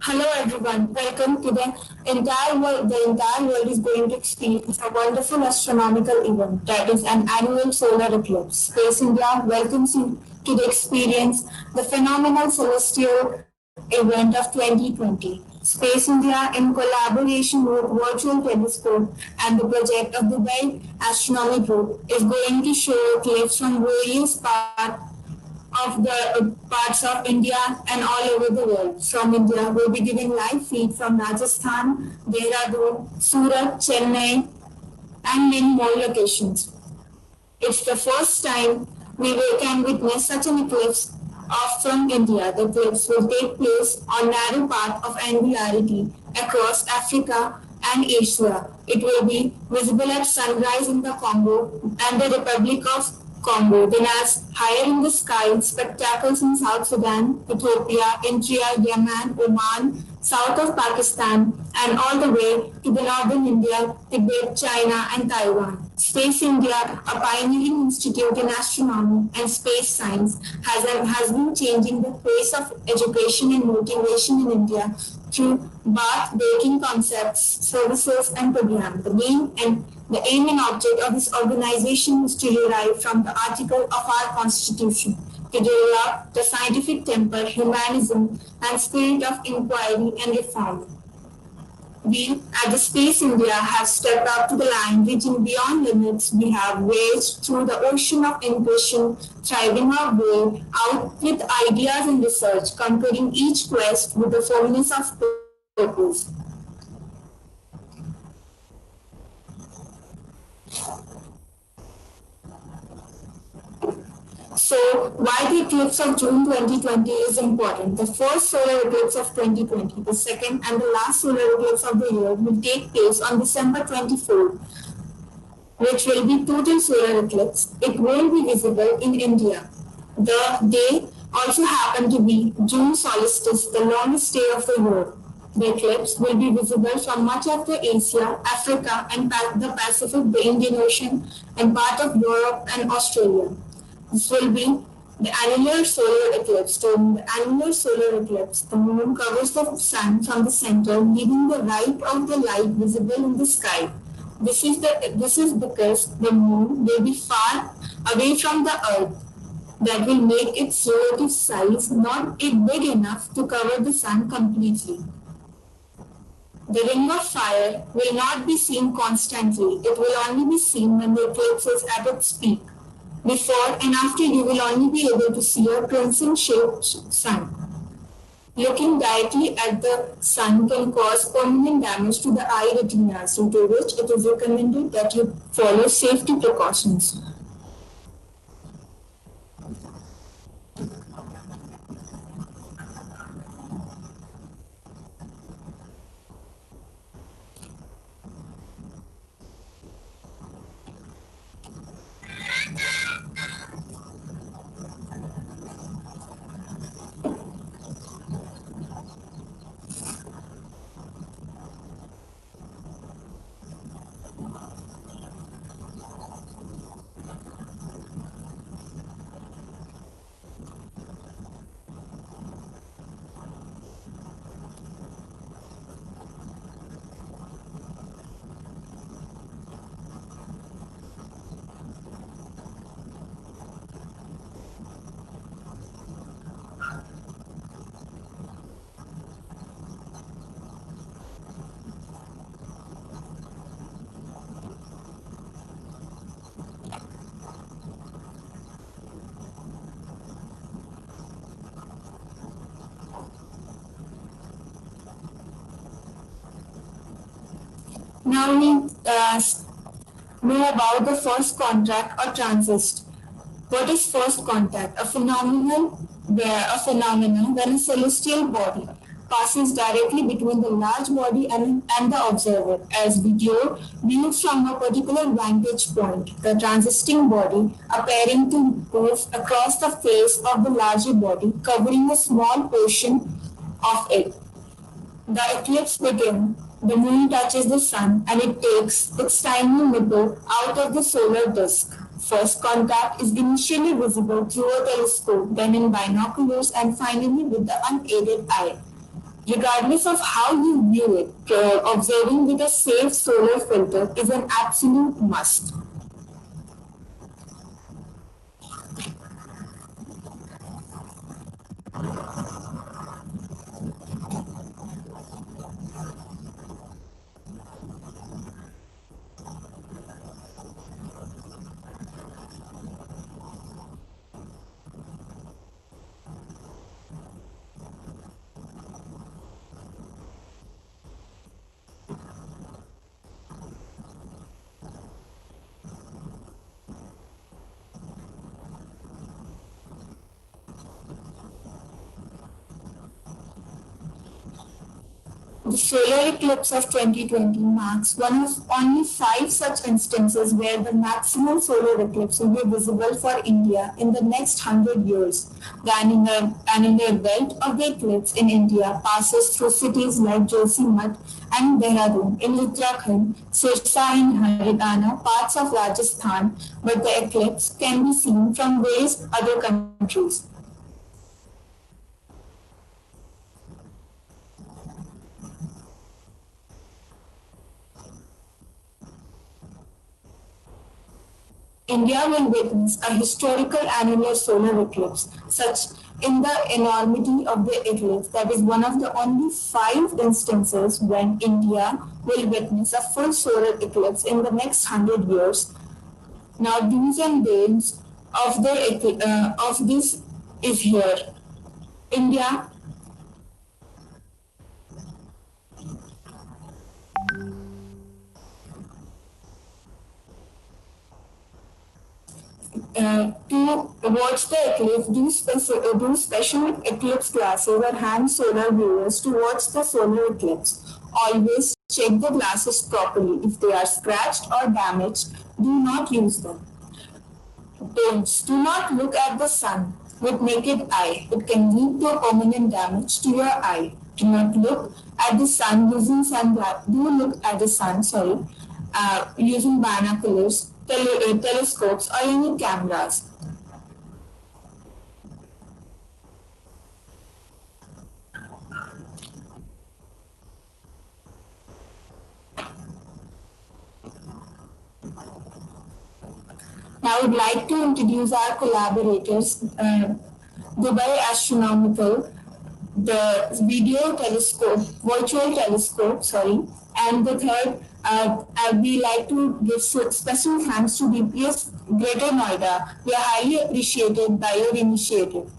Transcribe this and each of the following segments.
Hello everyone, welcome to the entire world. The entire world is going to experience a wonderful astronomical event that is an annual solar eclipse. Space India welcomes you to the experience, the phenomenal celestial event of 2020. Space India, in collaboration with Virtual Telescope and the project of Dubai Astronomy Group, is going to show eclipses from various parts of India and all over the world. From India, we'll be giving live feed from Rajasthan, Dehradun, Surat, Chennai, and many more locations. It's the first time can witness such an eclipse from India. The eclipse will take place on narrow path of angularity across Africa and Asia. It will be visible at sunrise in the Congo and the Republic of Congo, then as higher in the sky, spectacles in South Sudan, Ethiopia, India, Yemen, Oman, south of Pakistan, and all the way to the northern India, Tibet, China, and Taiwan. Space India, a pioneering institute in astronomy and space science, has been changing the face of education and motivation in India through path-breaking concepts, services, and programs. The aim and object of this organization is to derive from the article of our Constitution to develop the scientific temper, humanism, and spirit of inquiry and reform. We at the Space India have stepped up to the line, reaching beyond limits. We have raced through the ocean of intuition, thriving our way out with ideas and research, conquering each quest with the fullness of purpose. So, why the eclipse of June 2020 is important? The first solar eclipse of 2020, the second and the last solar eclipse of the year will take place on December 24th, which will be total solar eclipse. It will be visible in India. The day also happened to be June solstice, the longest day of the year. The eclipse will be visible from much of the Asia, Africa, and the Pacific, the Indian Ocean, and part of Europe and Australia. This will be the annular solar eclipse. During the annular solar eclipse, the moon covers the sun from the center, leaving the right of the light visible in the sky. This is because the moon will be far away from the earth. That will make its relative size not big enough to cover the sun completely. The ring of fire will not be seen constantly. It will only be seen when the eclipse is at its peak. Before and after, you will only be able to see a crescent-shaped sun. Looking directly at the sun can cause permanent damage to the eye retinas, due to which it is recommended that you follow safety precautions. Now we know about the first contact or transist. What is first contact? A phenomenon when a celestial body passes directly between the large body and the observer. As video viewed from a particular vantage point, the transisting body appearing to move across the face of the larger body, covering a small portion of it. The eclipse begins, the moon touches the sun and it takes its tiny nipple out of the solar disk. First contact is initially visible through a telescope, then in binoculars, and finally with the unaided eye. Regardless of how you view it, observing with a safe solar filter is an absolute must. The solar eclipse of 2020 marks one of only 5 such instances where the maximum solar eclipse will be visible for India in the next 100 years. The annular belt of the eclipse in India passes through cities like Josimat and Dehradun in Uttarakhand, Sirsa in Haryana, parts of Rajasthan, but the eclipse can be seen from various other countries. India will witness a historical annular solar eclipse. Such in the enormity of the eclipse, that is one of the only 5 instances when India will witness a full solar eclipse in the next 100 years. Now, do's and don'ts of this is here. India to watch the eclipse, do special eclipse classes or hand solar viewers to watch the solar eclipse. Always check the glasses properly. If they are scratched or damaged, do not use them. Don'ts. Do not look at the sun with naked eye. It can lead to a permanent damage to your eye. Do not look at the sun using sunglasses. Do look at the sun, using binoculars, telescopes, or any cameras. I would like to introduce our collaborators, Dubai Astronomical, the virtual telescope, and the third, we like to give special thanks to DPS Greater Noida. We are highly appreciated by your initiative.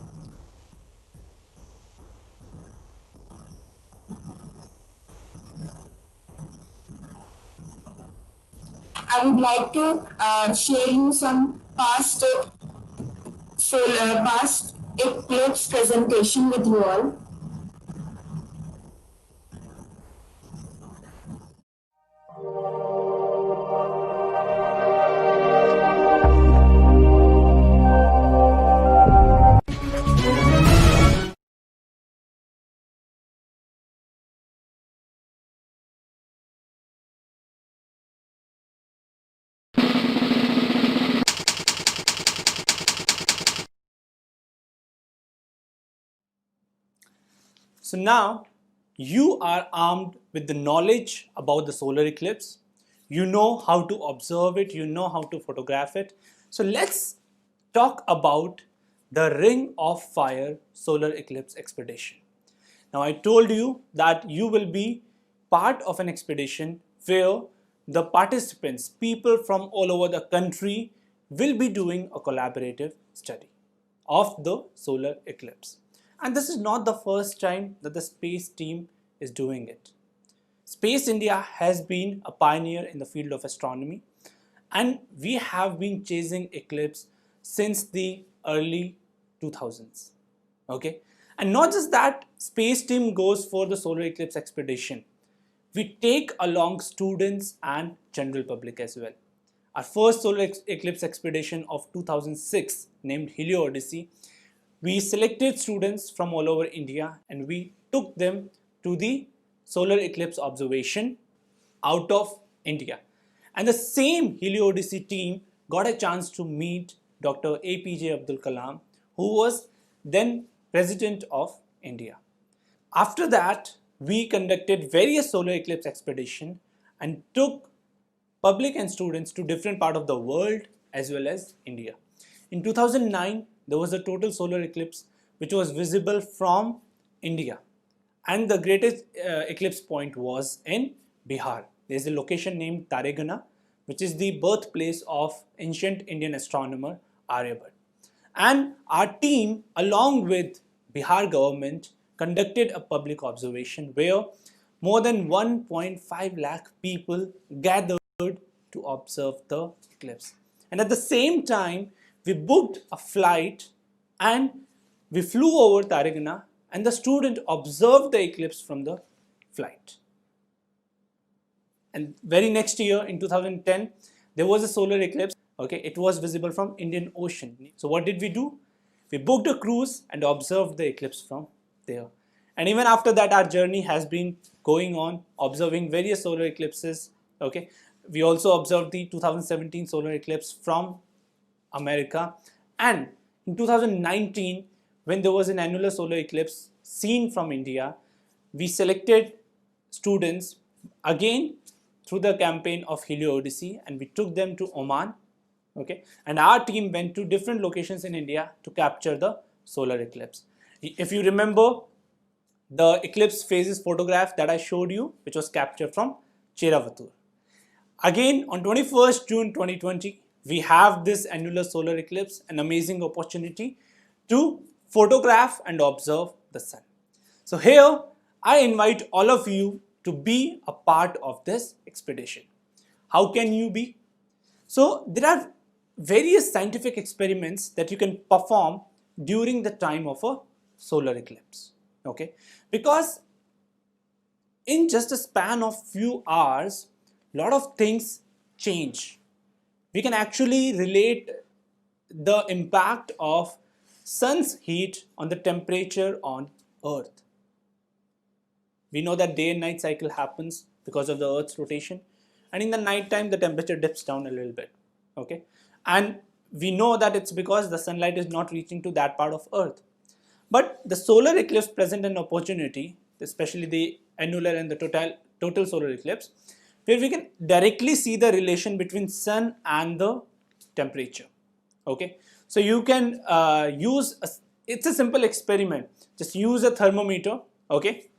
I would like to share you some past eclipse presentation with you all. So now you are armed with the knowledge about the solar eclipse. You know how to observe it, you know how to photograph it. So let's talk about the Ring of Fire solar eclipse expedition. Now I told you that you will be part of an expedition where the participants, people from all over the country, will be doing a collaborative study of the solar eclipse. And this is not the first time that the space team is doing it. Space India has been a pioneer in the field of astronomy, and we have been chasing eclipse since the early 2000s. Okay, and not just that, space team goes for the solar eclipse expedition. We take along students and general public as well. Our first solar eclipse expedition of 2006, named Helio Odyssey, we selected students from all over India and we took them to the solar eclipse observation out of India. And the same Helio Odyssey team got a chance to meet Dr. APJ Abdul Kalam, who was then President of India. After that, we conducted various solar eclipse expedition and took public and students to different part of the world as well as India. In 2009, there was a total solar eclipse which was visible from India, and the greatest eclipse point was in Bihar. There is a location named Taregana, which is the birthplace of ancient Indian astronomer Aryabhat. And our team, along with Bihar government, conducted a public observation where more than 1.5 lakh people gathered to observe the eclipse. And at the same time, we booked a flight and we flew over Taregana, and the student observed the eclipse from the flight. And very next year in 2010, there was a solar eclipse. Okay, it was visible from Indian Ocean. So what did we do? We booked a cruise and observed the eclipse from there. And even after that, our journey has been going on, observing various solar eclipses. Okay, we also observed the 2017 solar eclipse from America. And in 2019, when there was an annular solar eclipse seen from India, we selected students again through the campaign of Helio Odyssey, and we took them to Oman. Okay, and our team went to different locations in India to capture the solar eclipse. If you remember the eclipse phases photograph that I showed you, which was captured from Cheravatur. Again, on 21st June 2020, we have this annular solar eclipse, an amazing opportunity to photograph and observe the sun. So here, I invite all of you to be a part of this expedition. How can you be? So there are various scientific experiments that you can perform during the time of a solar eclipse. Okay, because in just a span of few hours, a lot of things change. We can actually relate the impact of sun's heat on the temperature on Earth. We know that day and night cycle happens because of the Earth's rotation, and in the night time the temperature dips down a little bit. Okay, and we know that it's because the sunlight is not reaching to that part of Earth. But the solar eclipse present an opportunity, especially the annular and the total solar eclipse, where we can directly see the relation between sun and the temperature. Okay, so you can it's a simple experiment. Just use a thermometer, okay,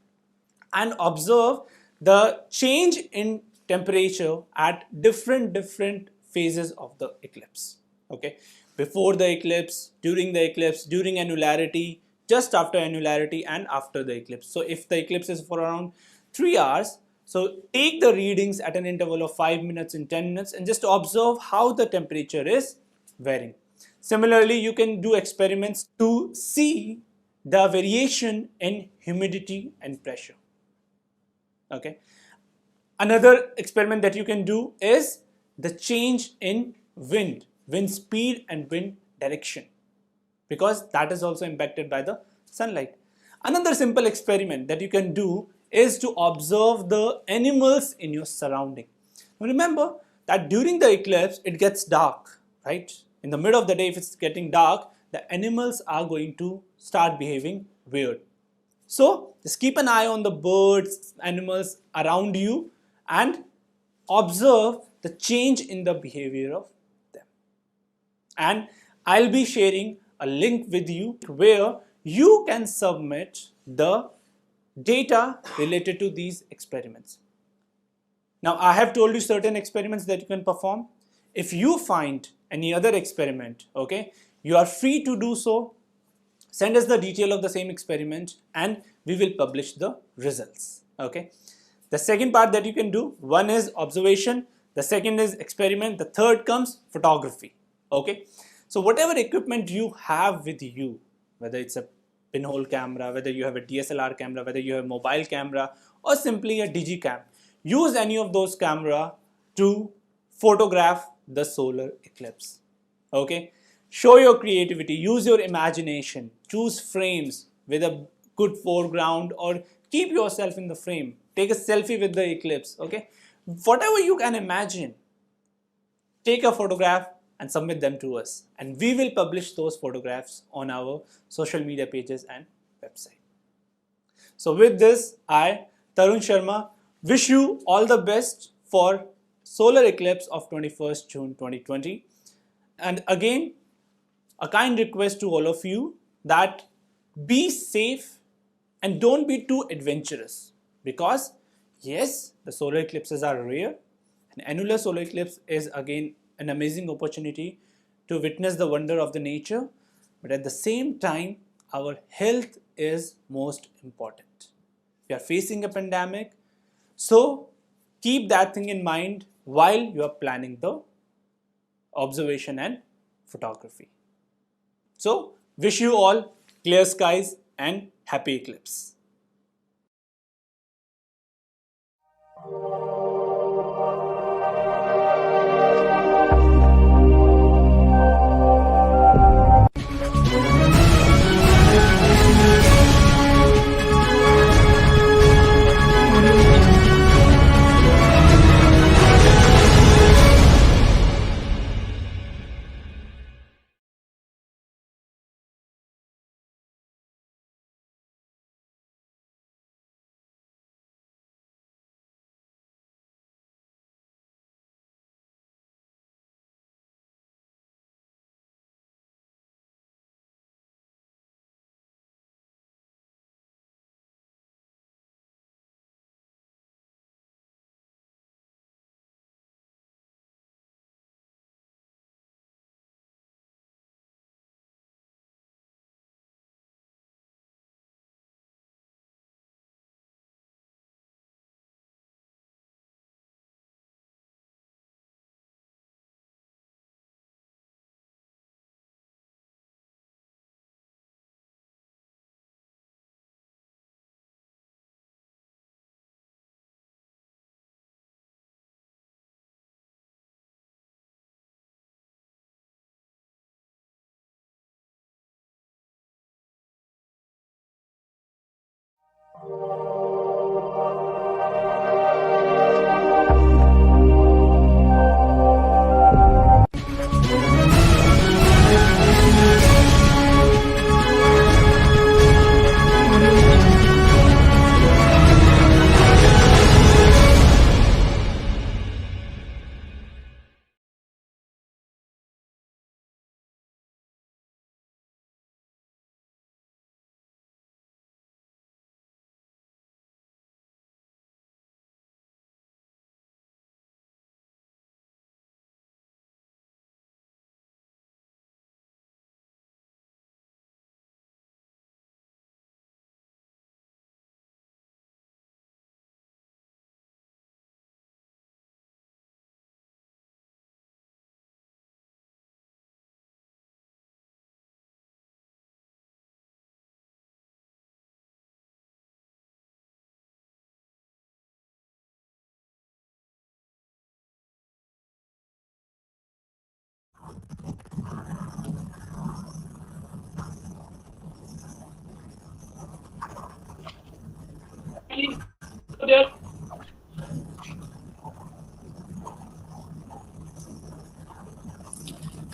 and observe the change in temperature at different phases of the eclipse. Okay, before the eclipse, during annularity, just after annularity, and after the eclipse. So if the eclipse is for around 3 hours, so take the readings at an interval of 5 minutes and 10 minutes and just observe how the temperature is varying. Similarly, you can do experiments to see the variation in humidity and pressure. Okay. Another experiment that you can do is the change in wind speed and wind direction, because that is also impacted by the sunlight. Another simple experiment that you can do is to observe the animals in your surrounding. Now remember that during the eclipse, it gets dark, right? In the middle of the day, if it's getting dark, the animals are going to start behaving weird. So just keep an eye on the birds, animals around you and observe the change in the behavior of them. And I'll be sharing a link with you where you can submit the data related to these experiments. Now, I have told you certain experiments that you can perform. If you find any other experiment, okay, you are free to do so. Send us the detail of the same experiment and we will publish the results. Okay. The second part that you can do, one is observation, the second is experiment, the third comes photography. Okay, so whatever equipment you have with you, whether it's a pinhole camera, whether you have a DSLR camera, whether you have a mobile camera, or simply a digicam, use any of those camera to photograph the solar eclipse. Okay, show your creativity, use your imagination, choose frames with a good foreground, or keep yourself in the frame, take a selfie with the eclipse. Okay, whatever you can imagine, take a photograph and submit them to us, and we will publish those photographs on our social media pages and website. So with this, I, Tarun Sharma, wish you all the best for solar eclipse of 21st June 2020. And again, a kind request to all of you that be safe and don't be too adventurous, because yes, the solar eclipses are rare. An annular solar eclipse is again an amazing opportunity to witness the wonder of the nature, but at the same time, our health is most important. We are facing a pandemic, so keep that thing in mind while you are planning the observation and photography. So, wish you all clear skies and happy eclipse.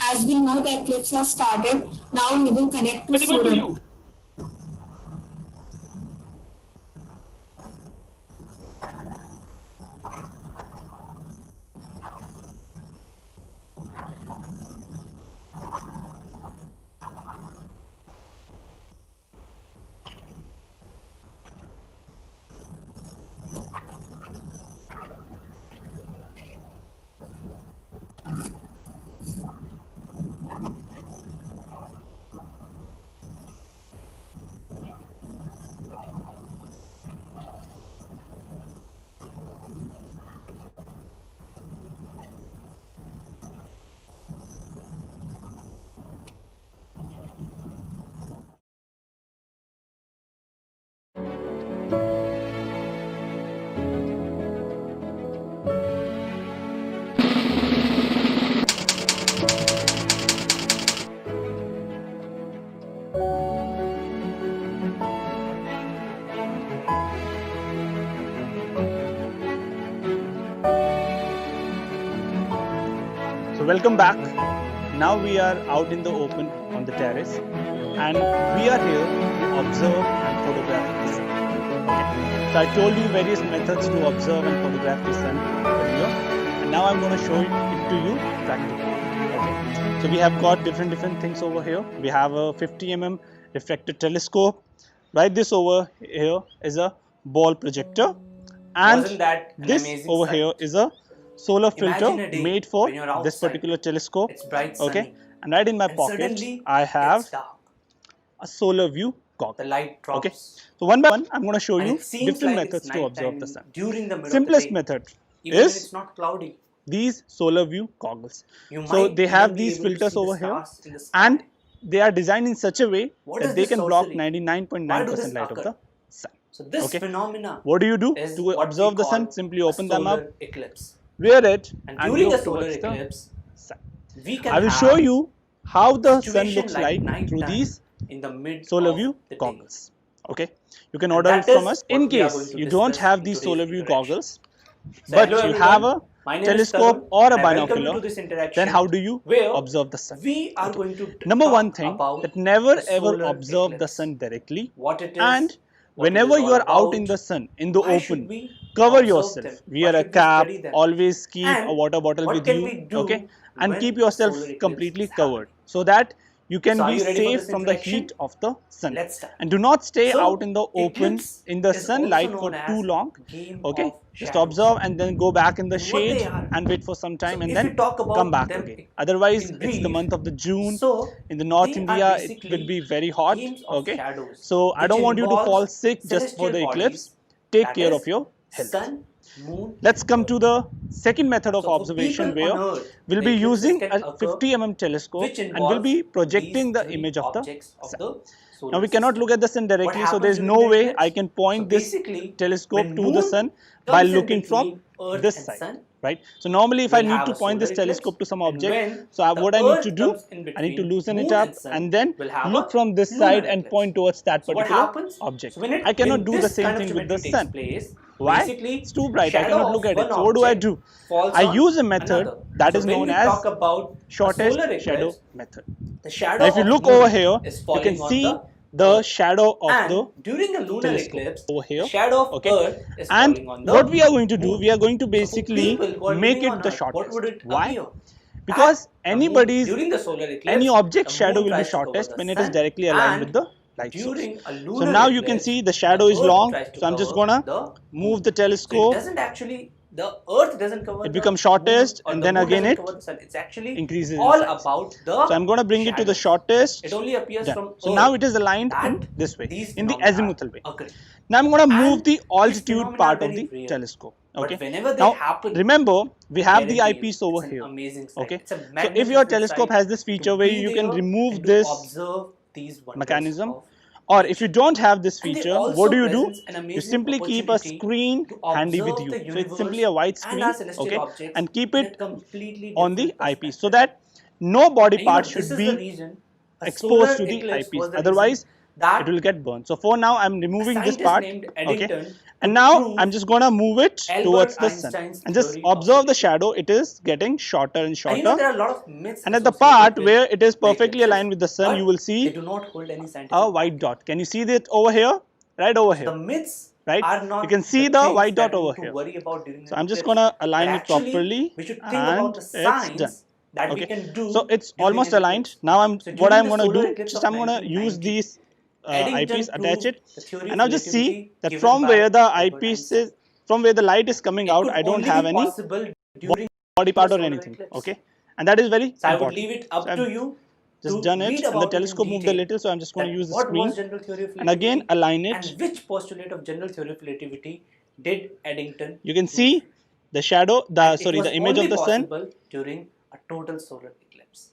As we know the eclipse has started, now we will connect to Surat. So welcome back. Now we are out in the open on the terrace and we are here to observe and photograph the sun. Okay. So I told you various methods to observe and photograph the sun earlier, and now I'm going to show it to you practically. Okay. So we have got different things over here. We have a 50 mm refractor telescope. Right, this over here is a ball projector, and this over here is a solar filter made for this particular telescope. Okay, and right in my pocket I have a solar view goggle. Okay, so one by one I'm going to show you different methods to observe the sun. Simplest method is these solar view goggles. So they have these filters over here, and they are designed in such a way that they can block 99.9% light of the sun. So this phenomena, what do you do to observe the sun? Simply open them up, wear it, and during look a solar towards eclipse, the sun. we can I will show you how the sun looks like through these in the mid solar view goggles. Okay, you can order it from us. In case you don't have these solar view goggles, but you have a telescope or a binocular, then how do you observe the sun? We are going to Number one thing, that never ever observe the sun directly, and whenever you are out in the sun, in the open, cover yourself. Wear a cap, always keep a water bottle with you, okay, and keep yourself completely covered so that you can be safe from the heat of the sun. And do not stay out in the open in the sunlight for too long. Okay, just observe and then go back in the shade and wait for some time and then come back again. Otherwise, it's the month of the June. In the North India, it will be very hot. Okay, so I don't want you to fall sick just for the eclipse. Take care of your health. Let's come to the second method of observation, where we'll be using a 50 mm telescope and we'll be projecting the image of the sun. Now we cannot look at the sun directly, so there is no way I can point this telescope to the sun by looking from this side, right? So normally if I need to point this telescope to some object, so what I need to do, I need to loosen it up and then look from this side and point towards that particular object. I cannot do the same thing with the sun. Why? It's too bright, I cannot look at it. So what do I do? I use a method that is known as shortest shadow method. Now if you look over here, you can see the shadow of the during a lunar eclipse over here. Shadow of Earth is And falling on the what we are going to do, moon. we are going to basically make it the shortest. Why? Because anybody's any object shadow will be shortest when it is directly aligned with the light source. So now you can see the shadow is long, so I'm just gonna move the telescope. So it doesn't actually, the Earth doesn't cover it becomes shortest, and then again it it's actually increases all in size. about the So I'm going to bring it to the shortest. It only appears from So Earth now it is aligned in this way, in the azimuthal way. Now I'm going to move the altitude part of the telescope. Okay. Now remember, we have the eyepiece over here. Okay. So if your telescope has this feature where you can remove this mechanism, or if you don't have this feature, what do? You simply keep a screen handy with you. So it's simply a white screen, okay, and keep it on the eyepiece so that no body part should be exposed to the eyepiece. Otherwise, it will get burned. So for now, I'm removing this part, okay, and now I'm just gonna move it towards the sun and just observe the shadow. It is getting shorter and shorter. There are a lot of myths and at the part where it is perfectly aligned with the sun, you will see they do not hold any scientific a white dot. Can you see that over here? Right over here. The myths right? are not You can see the white dot over here. Worry about So I'm just gonna align it actually, properly, we should think and about the it's science done. that we Okay, can do so it's during almost an aligned. eclipse. Now So what during I'm the gonna solar do, eclipse just of I'm gonna use 1990, these Eddington eyepiece, attach proved it, the theory and now of just see relativity that given from by where the Albert eyepiece Einstein. is, from where the light is coming It out, could I don't only have be any possible during body part or solar anything. eclipse. Okay, and that is very So I would important. leave it up So I've to you just to done read it, and the about it in telescope moved a detail little, so I'm just going to that use the what screen was general theory of and again relativity align it. and which postulate of general theory of relativity did Eddington You can prove? see the shadow, And the it was image only of the sun. possible during a total solar eclipse.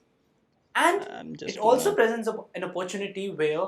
And I'm just it also gonna- presents an opportunity where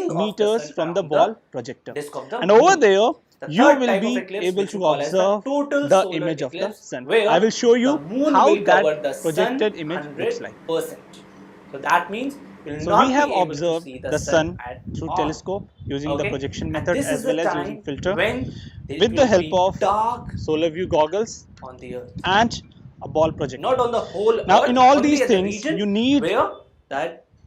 ring of the meters sun from the around ball projector. disk of the And over moon. there, The you third will type of be eclipse, able which we to call as the observe total the solar image of the eclipse, sun. where I will show the you moon how will that cover the projected sun image looks like. 100%. So that means you will So we not have be able to observed see the the sun sun at through all. telescope using the Okay, projection and method this is as the well as using time filter when it with the will help be of dark solar view goggles on the earth. and a ball projector. Not on the whole Now in earth, all only these at the things region you need where that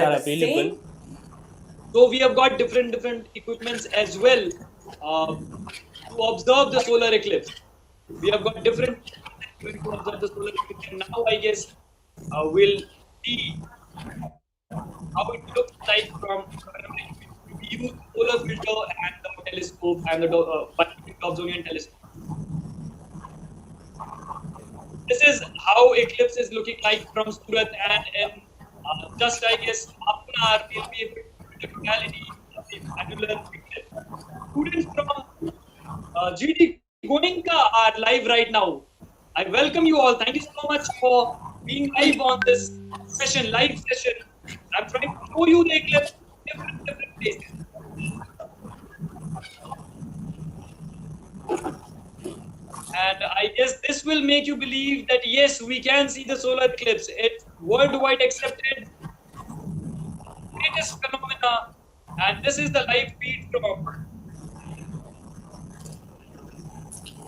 that are at the available. So we have got different equipments as well to observe the solar eclipse. We have got different equipment to observe the solar eclipse, and now I guess we'll see how it looks like from we use solar filter and the telescope and the Dobsonian telescope. this is how Eclipse is looking like from Surat, and in just I guess half an hour we'll be able to see the totality of the annular eclipse. Students from GD Goenka are live right now. I welcome you all. Thank you so much for being live on this session, live session. I'm trying to show you the eclipse in different places. And I guess this will make you believe that yes, we can see the solar eclipse. It's worldwide accepted, greatest phenomena, and this is the live feed from.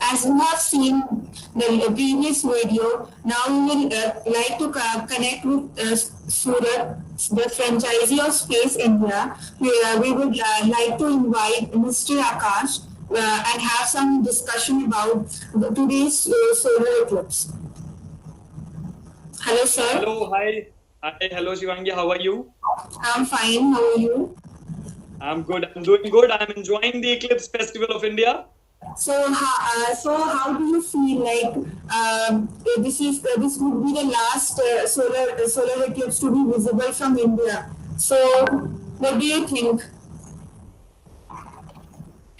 As you have seen the previous video, now we will like to connect with Surat, the franchisee of Space India. We would like to invite Mr. Akash and have some discussion about today's solar eclipse. Hello, sir. Hello, hi. Hi, hello, Shivangi. How are you? I'm fine. How are you? I'm good. I'm doing good. I'm enjoying the Eclipse Festival of India. So how do you feel like this would be the last solar eclipse to be visible from India? So what do you think?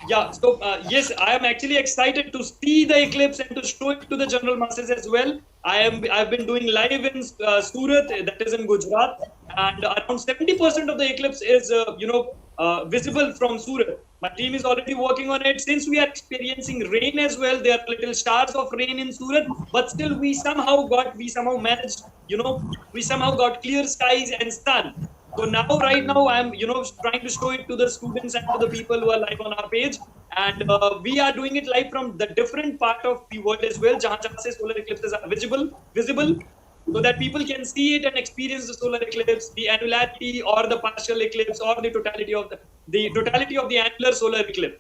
Yeah, so yes, I am actually excited to see the eclipse and to show it to the general masses as well. I've been doing live in Surat, that is in Gujarat, and around 70% of the eclipse is visible from Surat. My team is already working on it. Since we are experiencing rain as well, there are little showers of rain in Surat, but still we somehow managed, we somehow got clear skies and sun. So right now, I'm, trying to show it to the students and to the people who are live on our page. And we are doing it live from the different part of the world as well, jahan se solar eclipses are visible, so that people can see it and experience the solar eclipse, the annularity or the partial eclipse or the totality of the annular solar eclipse.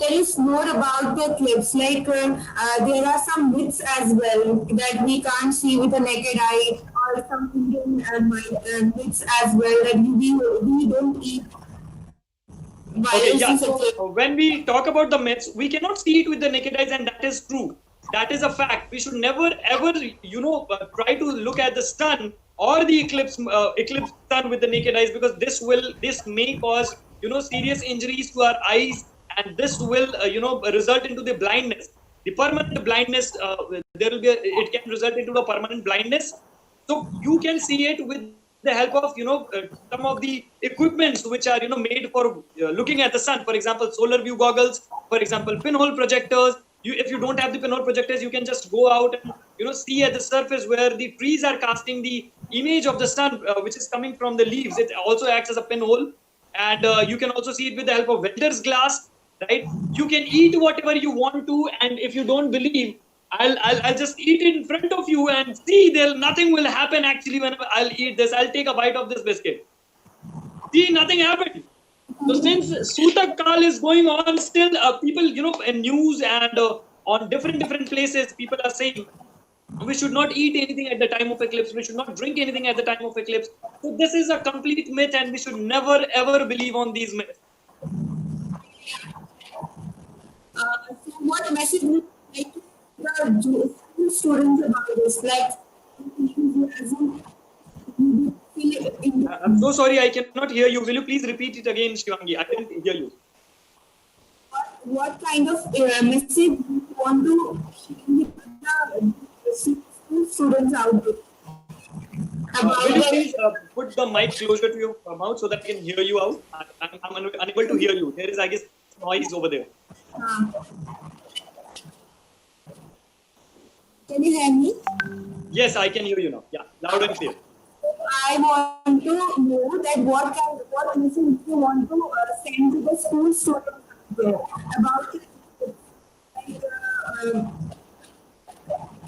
Tell us more about the eclipse. Like there are some myths as well that we can't see with the naked eye, or some Indian myths as well that we don't eat. Okay, yeah. So when we talk about the myths, we cannot see it with the naked eyes, and that is true. That is a fact. We should never ever, try to look at the sun or the eclipse sun with the naked eyes, because this may cause serious injuries to our eyes, and this will result into the blindness, the permanent blindness. It can result into a permanent blindness. So you can see it with the help of some of the equipments which are made for looking at the sun. For example, solar view goggles. For example, pinhole projectors. If you don't have the pinhole projectors, you can just go out and see at the surface where the trees are casting the image of the sun, which is coming from the leaves. It also acts as a pinhole, and you can also see it with the help of welder's glass. Right? You can eat whatever you want to, and if you don't believe, I'll just eat it in front of you and see. Nothing will happen actually when I'll eat this. I'll take a bite of this biscuit. See, nothing happened. So since Sutak Kal is going on still, people, in news and on different places, people are saying we should not eat anything at the time of eclipse. We should not drink anything at the time of eclipse. So this is a complete myth, and we should never ever believe on these myths. So what message would you like to the students about this? Like, I'm so sorry, I cannot hear you. Will you please repeat it again, Shivangi? I can't hear you. What kind of message you want to share the students out there? Will you please put the mic closer to your mouth so that I can hear you out? I'm unable to hear you. There is, I guess, noise over there. Can you hear me? Yes, I can hear you now. Yeah, loud and clear. I want to know that what message you want to send to the school students about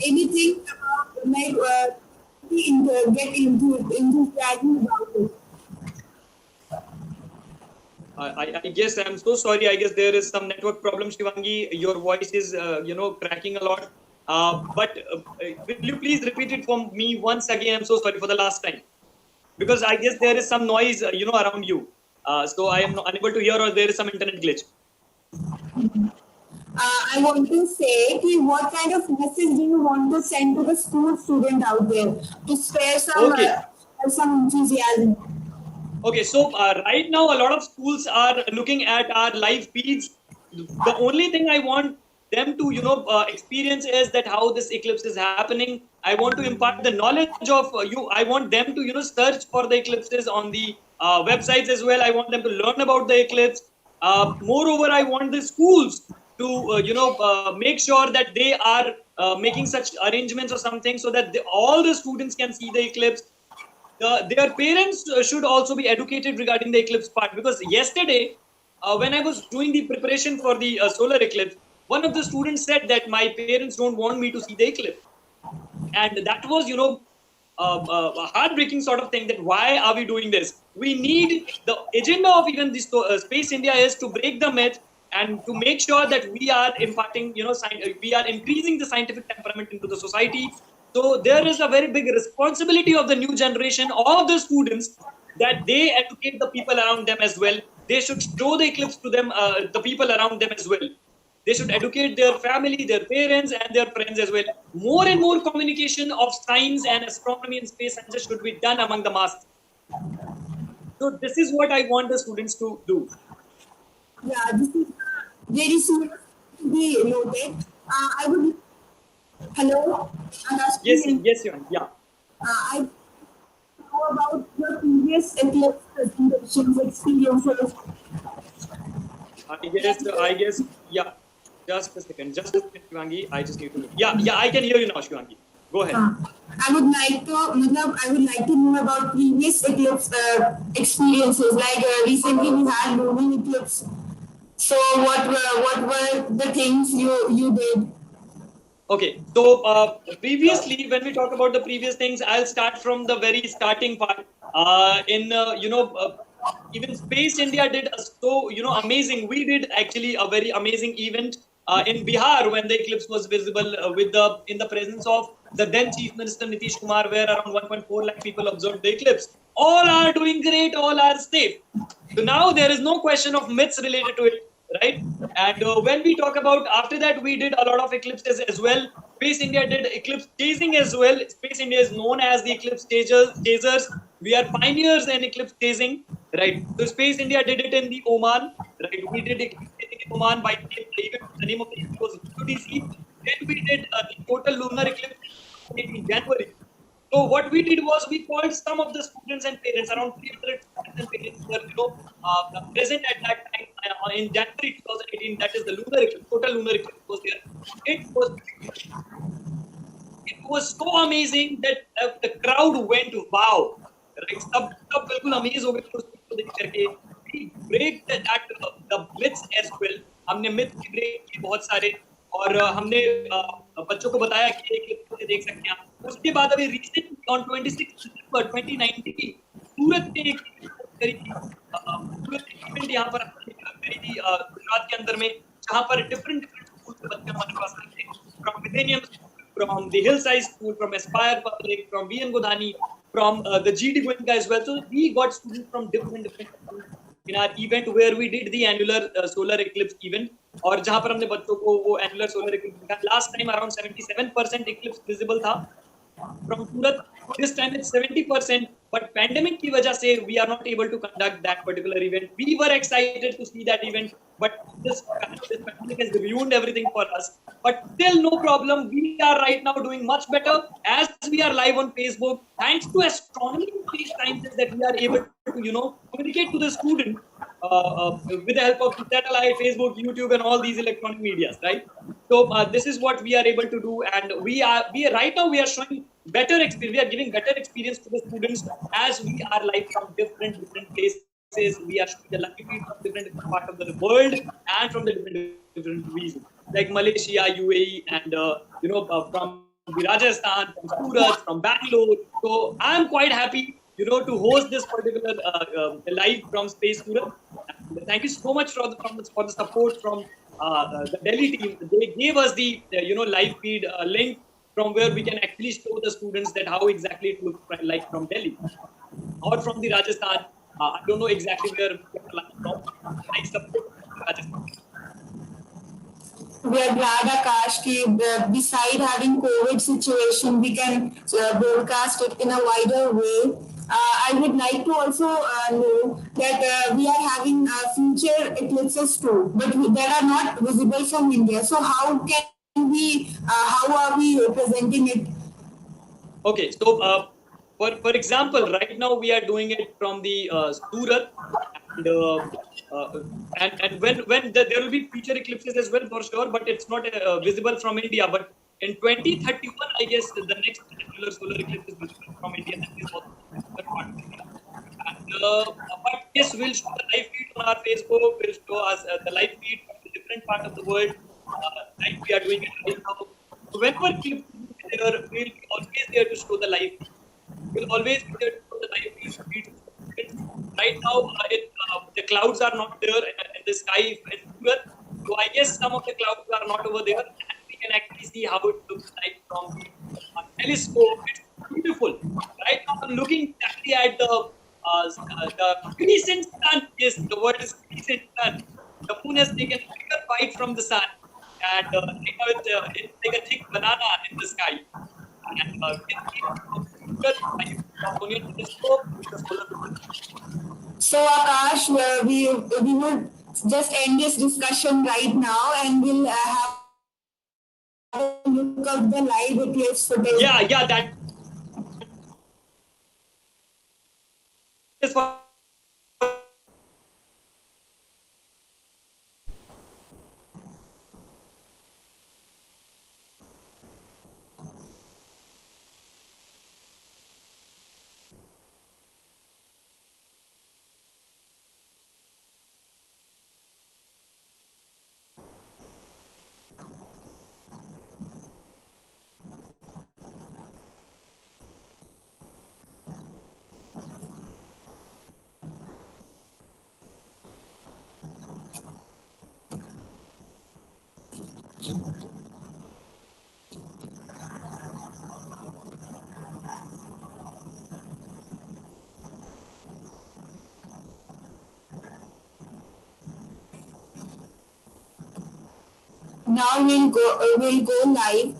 anything about get enthusiasm about it. I guess I'm so sorry. I guess there is some network problem, Shivangi. Your voice is, cracking a lot. But will you please repeat it for me once again? I'm so sorry for the last time, because I guess there is some noise, around you. So I am unable to hear, or there is some internet glitch. I want to say कि what kind of message do you want to send to the school student out there to spare Okay. some enthusiasm? Okay, so right now a lot of schools are looking at our live feeds. The only thing I want them to, experience is that how this eclipse is happening. I want to impart the knowledge of you. I want them to, search for the eclipses on the websites as well. I want them to learn about the eclipse. Moreover, I want the schools to, make sure that they are making such arrangements or something so that all the students can see the eclipse. Their parents should also be educated regarding the eclipse part, because yesterday when I was doing the preparation for the solar eclipse, one of the students said that my parents don't want me to see the eclipse, and that was a heartbreaking sort of thing, that why are we doing this. We need the agenda of even this Space India is to break the myth and to make sure that we are imparting, we are increasing the scientific temperament into the society. So there is a very big responsibility of the new generation of the students, that they educate the people around them as well. They should show the eclipse to them, the people around them as well. They should educate their family, their parents, and their friends as well. More and more communication of science and astronomy and space sciences should be done among the masses. So this is what I want the students to do. Yeah, this is very soon to be noted. I would. Hello, I'm asking. Yes, yeah. I know about your previous eclipse presentations experiences. I guess, yeah. Just a second, Shivangi. I just need to. Yeah, I can hear you now, Shivangi. Go ahead. I would like to, I would like to know about previous eclipse experiences. Like recently we had lunar eclipse. So what were the things you did? Okay, so previously, when we talk about the previous things, I'll start from the very starting part. Even Space India did so amazing. We did actually a very amazing event in Bihar when the eclipse was visible in the presence of the then Chief Minister Nitish Kumar, where around 1.4 lakh people observed the eclipse. All are doing great, all are safe. So now there is no question of myths related to it, right? And when we talk about after that, we did a lot of eclipses as well. Space India did eclipse chasing as well. Space India is known as the eclipse chasers. We are pioneers in eclipse chasing, right? So Space India did it in the Oman, right? We did eclipse chasing in Oman by the name of the event was UDC. Then we did the total lunar eclipse in January. So what we did was we called some of the students and parents, around 300 students and parents were present at that time in January 2018. That is the lunar eclipse, total lunar eclipse was there. It was so amazing that the crowd went wow, right? सब बिल्कुल amazed हो गए थे उस चीज़ को देख करके. We break the myths as well. हमने myth break किए बहुत सारे, और हमने बच्चों को बताया कि एक देख सकते हैं आप. उसके बाद अभी रिसेंटली ऑन 26 दिसंबर 2019 सूरत में एक करी थी. सूरत इवेंट यहाँ पर करी थी गुजरात के अंदर में, जहाँ पर डिफरेंट स्कूल के बच्चे हमारे पास आए थे. From millennium, from the Hillside School, from Aspire Public, from VN Godhani, from the GD Goenka as well. So we got students from different schools in our event where we did the annular solar eclipse event, और जहाँ पर हमने बच्चों को वो annular solar eclipse दिखा. Last time around 77% eclipse visible था from Surat. This time it's 70%, but pandemic की वजह से we are not able to conduct that particular event. We were excited to see that event, but this pandemic has ruined everything for us. But still, no problem. We are right now doing much better as we are live on Facebook, thanks to astronomy and space sciences, that we are able to communicate to the student with the help of satellite, Facebook, YouTube, and all these electronic medias, right? So this is what we are able to do, and we are right now we are showing better experience. We are giving better experience to the students as we are live from different places. We are showing the lucky people from different parts of the world and from the different regions like Malaysia, UAE, and from Rajasthan, from Surat, from Bangalore. So I'm quite happy, to host this particular live from Space Surat. And thank you so much for the support from the Delhi team. They gave us the live feed link from where we can actually show the students that how exactly it looks like from Delhi or from the Rajasthan. I don't know exactly where we are from. I support Rajasthan. We are glad, Akash, that beside having COVID situation, we can broadcast it in a wider way. I would like to also know that we are having future eclipses too, but that are not visible from India. So how are we representing it? Okay, so for example, right now we are doing it from the Surat, and there will be future eclipses as well for sure, but it's not visible from India. But in 2031, I guess the next annular solar eclipse is visible from India. That is also the part of India. And, but yes, we'll show the live feed on our Facebook. We'll show us the live feed from the different part of the world, like we are doing it right now. So whenever clip is there, we'll be always there to show the live feed. We'll always be there to show the live feed. Right now, the clouds are not there in the sky in Surat. So I guess some of the clouds are not over there, and we can actually see how it looks like from the telescope. It's beautiful. Right now, I'm looking exactly at the crescent sun. Yes, the word is crescent sun. The moon has taken a bigger bite from the sun, and it's like a thick banana in the sky. And we can see from the telescope with the solar system. So Akash, we would just end this discussion right now, and we'll have a look at the live eclipse footage. Yeah, that is for Now we'll go live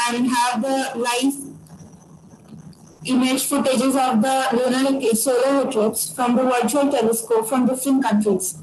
and have the live image footages of the solar eclipse from the virtual telescope from different countries.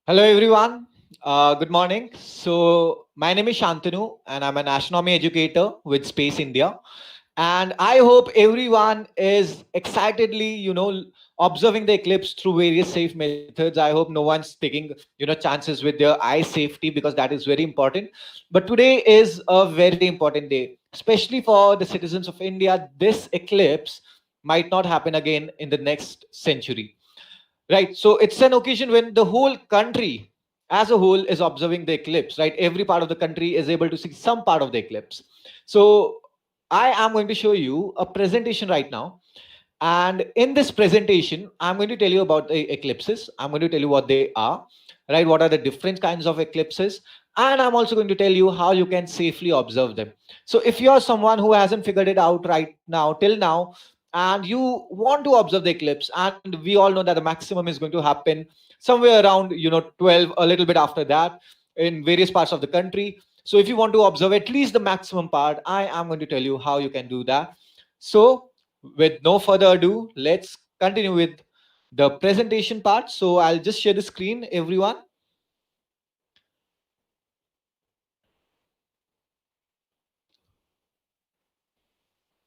Hello, everyone. Good morning. So, my name is Shantanu, and I'm an astronomy educator with Space India. And I hope everyone is excitedly, observing the eclipse through various safe methods. I hope no one's taking, chances with their eye safety, because that is very important. But today is a very important day, especially for the citizens of India. This eclipse might not happen again in the next century. Right, so it's an occasion when the whole country as a whole is observing the eclipse. Right, every part of the country is able to see some part of the eclipse. So I am going to show you a presentation right now, and in this presentation I'm going to tell you about the eclipses. I'm going to tell you what they are, right, what are the different kinds of eclipses, and I'm also going to tell you how you can safely observe them. So if you're someone who hasn't figured it out right now till now, and you want to observe the eclipse, and we all know that the maximum is going to happen somewhere around 12, a little bit after that, in various parts of the country. So if you want to observe at least the maximum part, I am going to tell you how you can do that. So with no further ado, let's continue with the presentation part. So I'll just share the screen, everyone.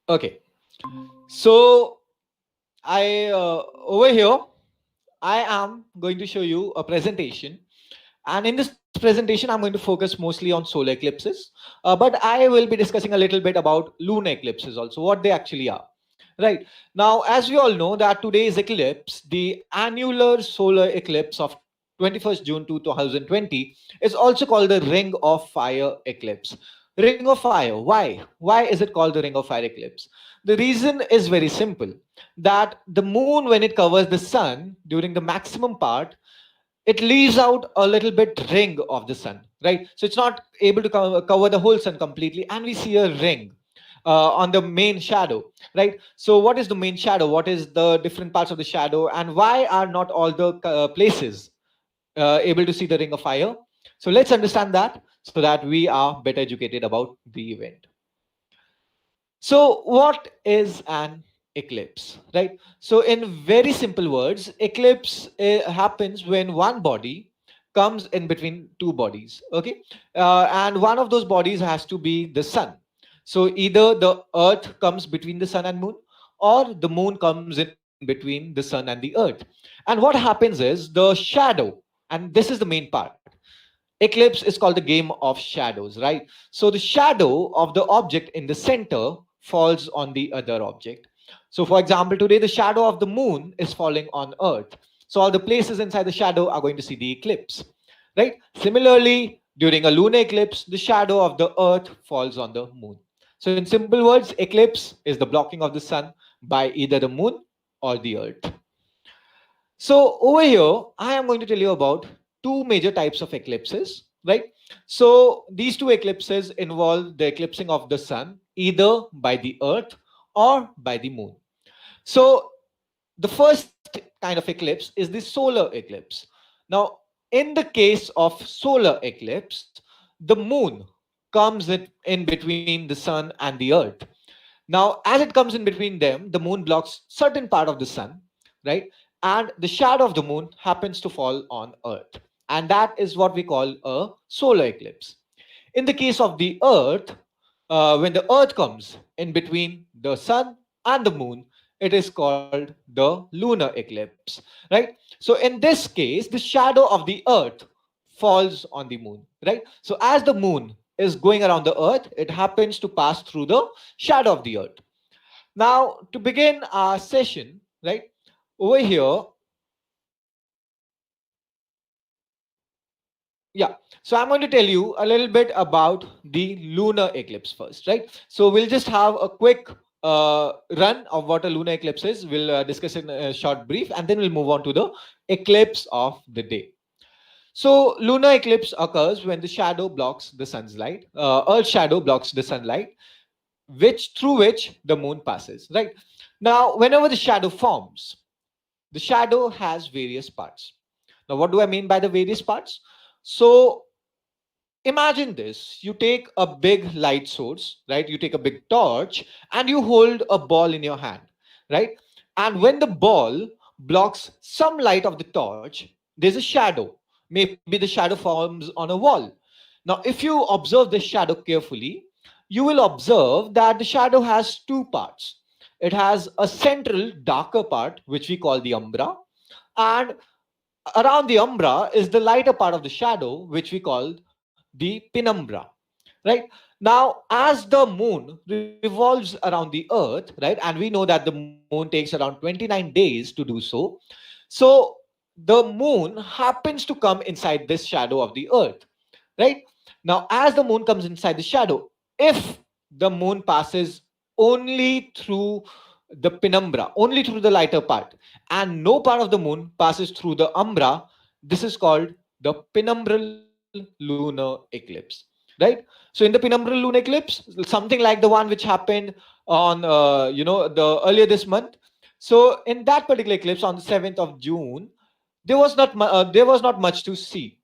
Okay. So I over here I am going to show you a presentation, and in this presentation I'm going to focus mostly on solar eclipses, but I will be discussing a little bit about lunar eclipses also, what they actually are. Right, now, as we all know that today's eclipse, the annular solar eclipse of 21st June 2020, is also called the Ring of Fire eclipse. Ring of Fire. Why is it called the Ring of Fire eclipse? The reason is very simple, that the moon, when it covers the sun during the maximum part, it leaves out a little bit ring of the sun, right? So it's not able to cover the whole sun completely, and we see a ring on the main shadow, right? So what is the main shadow? What is the different parts of the shadow, and why are not all the places able to see the ring of fire? So let's understand that, so that we are better educated about the event. So, what is an eclipse, right? So, in very simple words, eclipse happens when one body comes in between two bodies, okay? And one of those bodies has to be the sun. So, either the earth comes between the sun and moon, or the moon comes in between the sun and the earth. And what happens is the shadow, and this is the main part. Eclipse is called the game of shadows, right? So the shadow of the object in the center falls on the other object. So, for example, today the shadow of the moon is falling on Earth. So all the places inside the shadow are going to see the eclipse, right? Similarly, during a lunar eclipse, the shadow of the Earth falls on the moon. So, in simple words, eclipse is the blocking of the sun by either the moon or the Earth. So over here, I am going to tell you about two major types of eclipses, right? So these two eclipses involve the eclipsing of the sun either by the earth or by the moon. So the first kind of eclipse is the solar eclipse. Now, in the case of solar eclipse, the moon comes in between the sun and the earth. Now, as it comes in between them, the moon blocks certain part of the sun, right? And the shadow of the moon happens to fall on Earth. And that is what we call a solar eclipse. In the case of the Earth, when the Earth comes in between the sun and the moon, it is called the lunar eclipse, right? So in this case, the shadow of the Earth falls on the moon, right? So as the moon is going around the Earth, it happens to pass through the shadow of the Earth. Now, to begin our session, right, over here, yeah. So I'm going to tell you a little bit about the lunar eclipse first, right? So we'll just have a quick run of what a lunar eclipse is. We'll discuss in a short brief, and then we'll move on to the eclipse of the day. So lunar eclipse occurs when the shadow blocks the sun's light. Earth's shadow blocks the sunlight, which through which the moon passes, right? Now, whenever the shadow forms, the shadow has various parts. Now, what do I mean by the various parts? So imagine this: you take a big light source, right? You take a big torch and you hold a ball in your hand, right? And when the ball blocks some light of the torch, there's a shadow, maybe the shadow forms on a wall. Now, if you observe this shadow carefully, you will observe that the shadow has two parts. It has a central darker part, which we call the umbra, and around the umbra is the lighter part of the shadow, which we call the penumbra. Right now, as the moon revolves around the earth, right, and we know that the moon takes around 29 days to do so. So the moon happens to come inside this shadow of the earth. Right now, as the moon comes inside the shadow, if the moon passes only through the penumbra, only through the lighter part, and no part of the moon passes through the umbra, this is called the penumbral lunar eclipse. Right. So in the penumbral lunar eclipse, something like the one which happened on the earlier this month. So in that particular eclipse on the 7th of June, there was not much to see.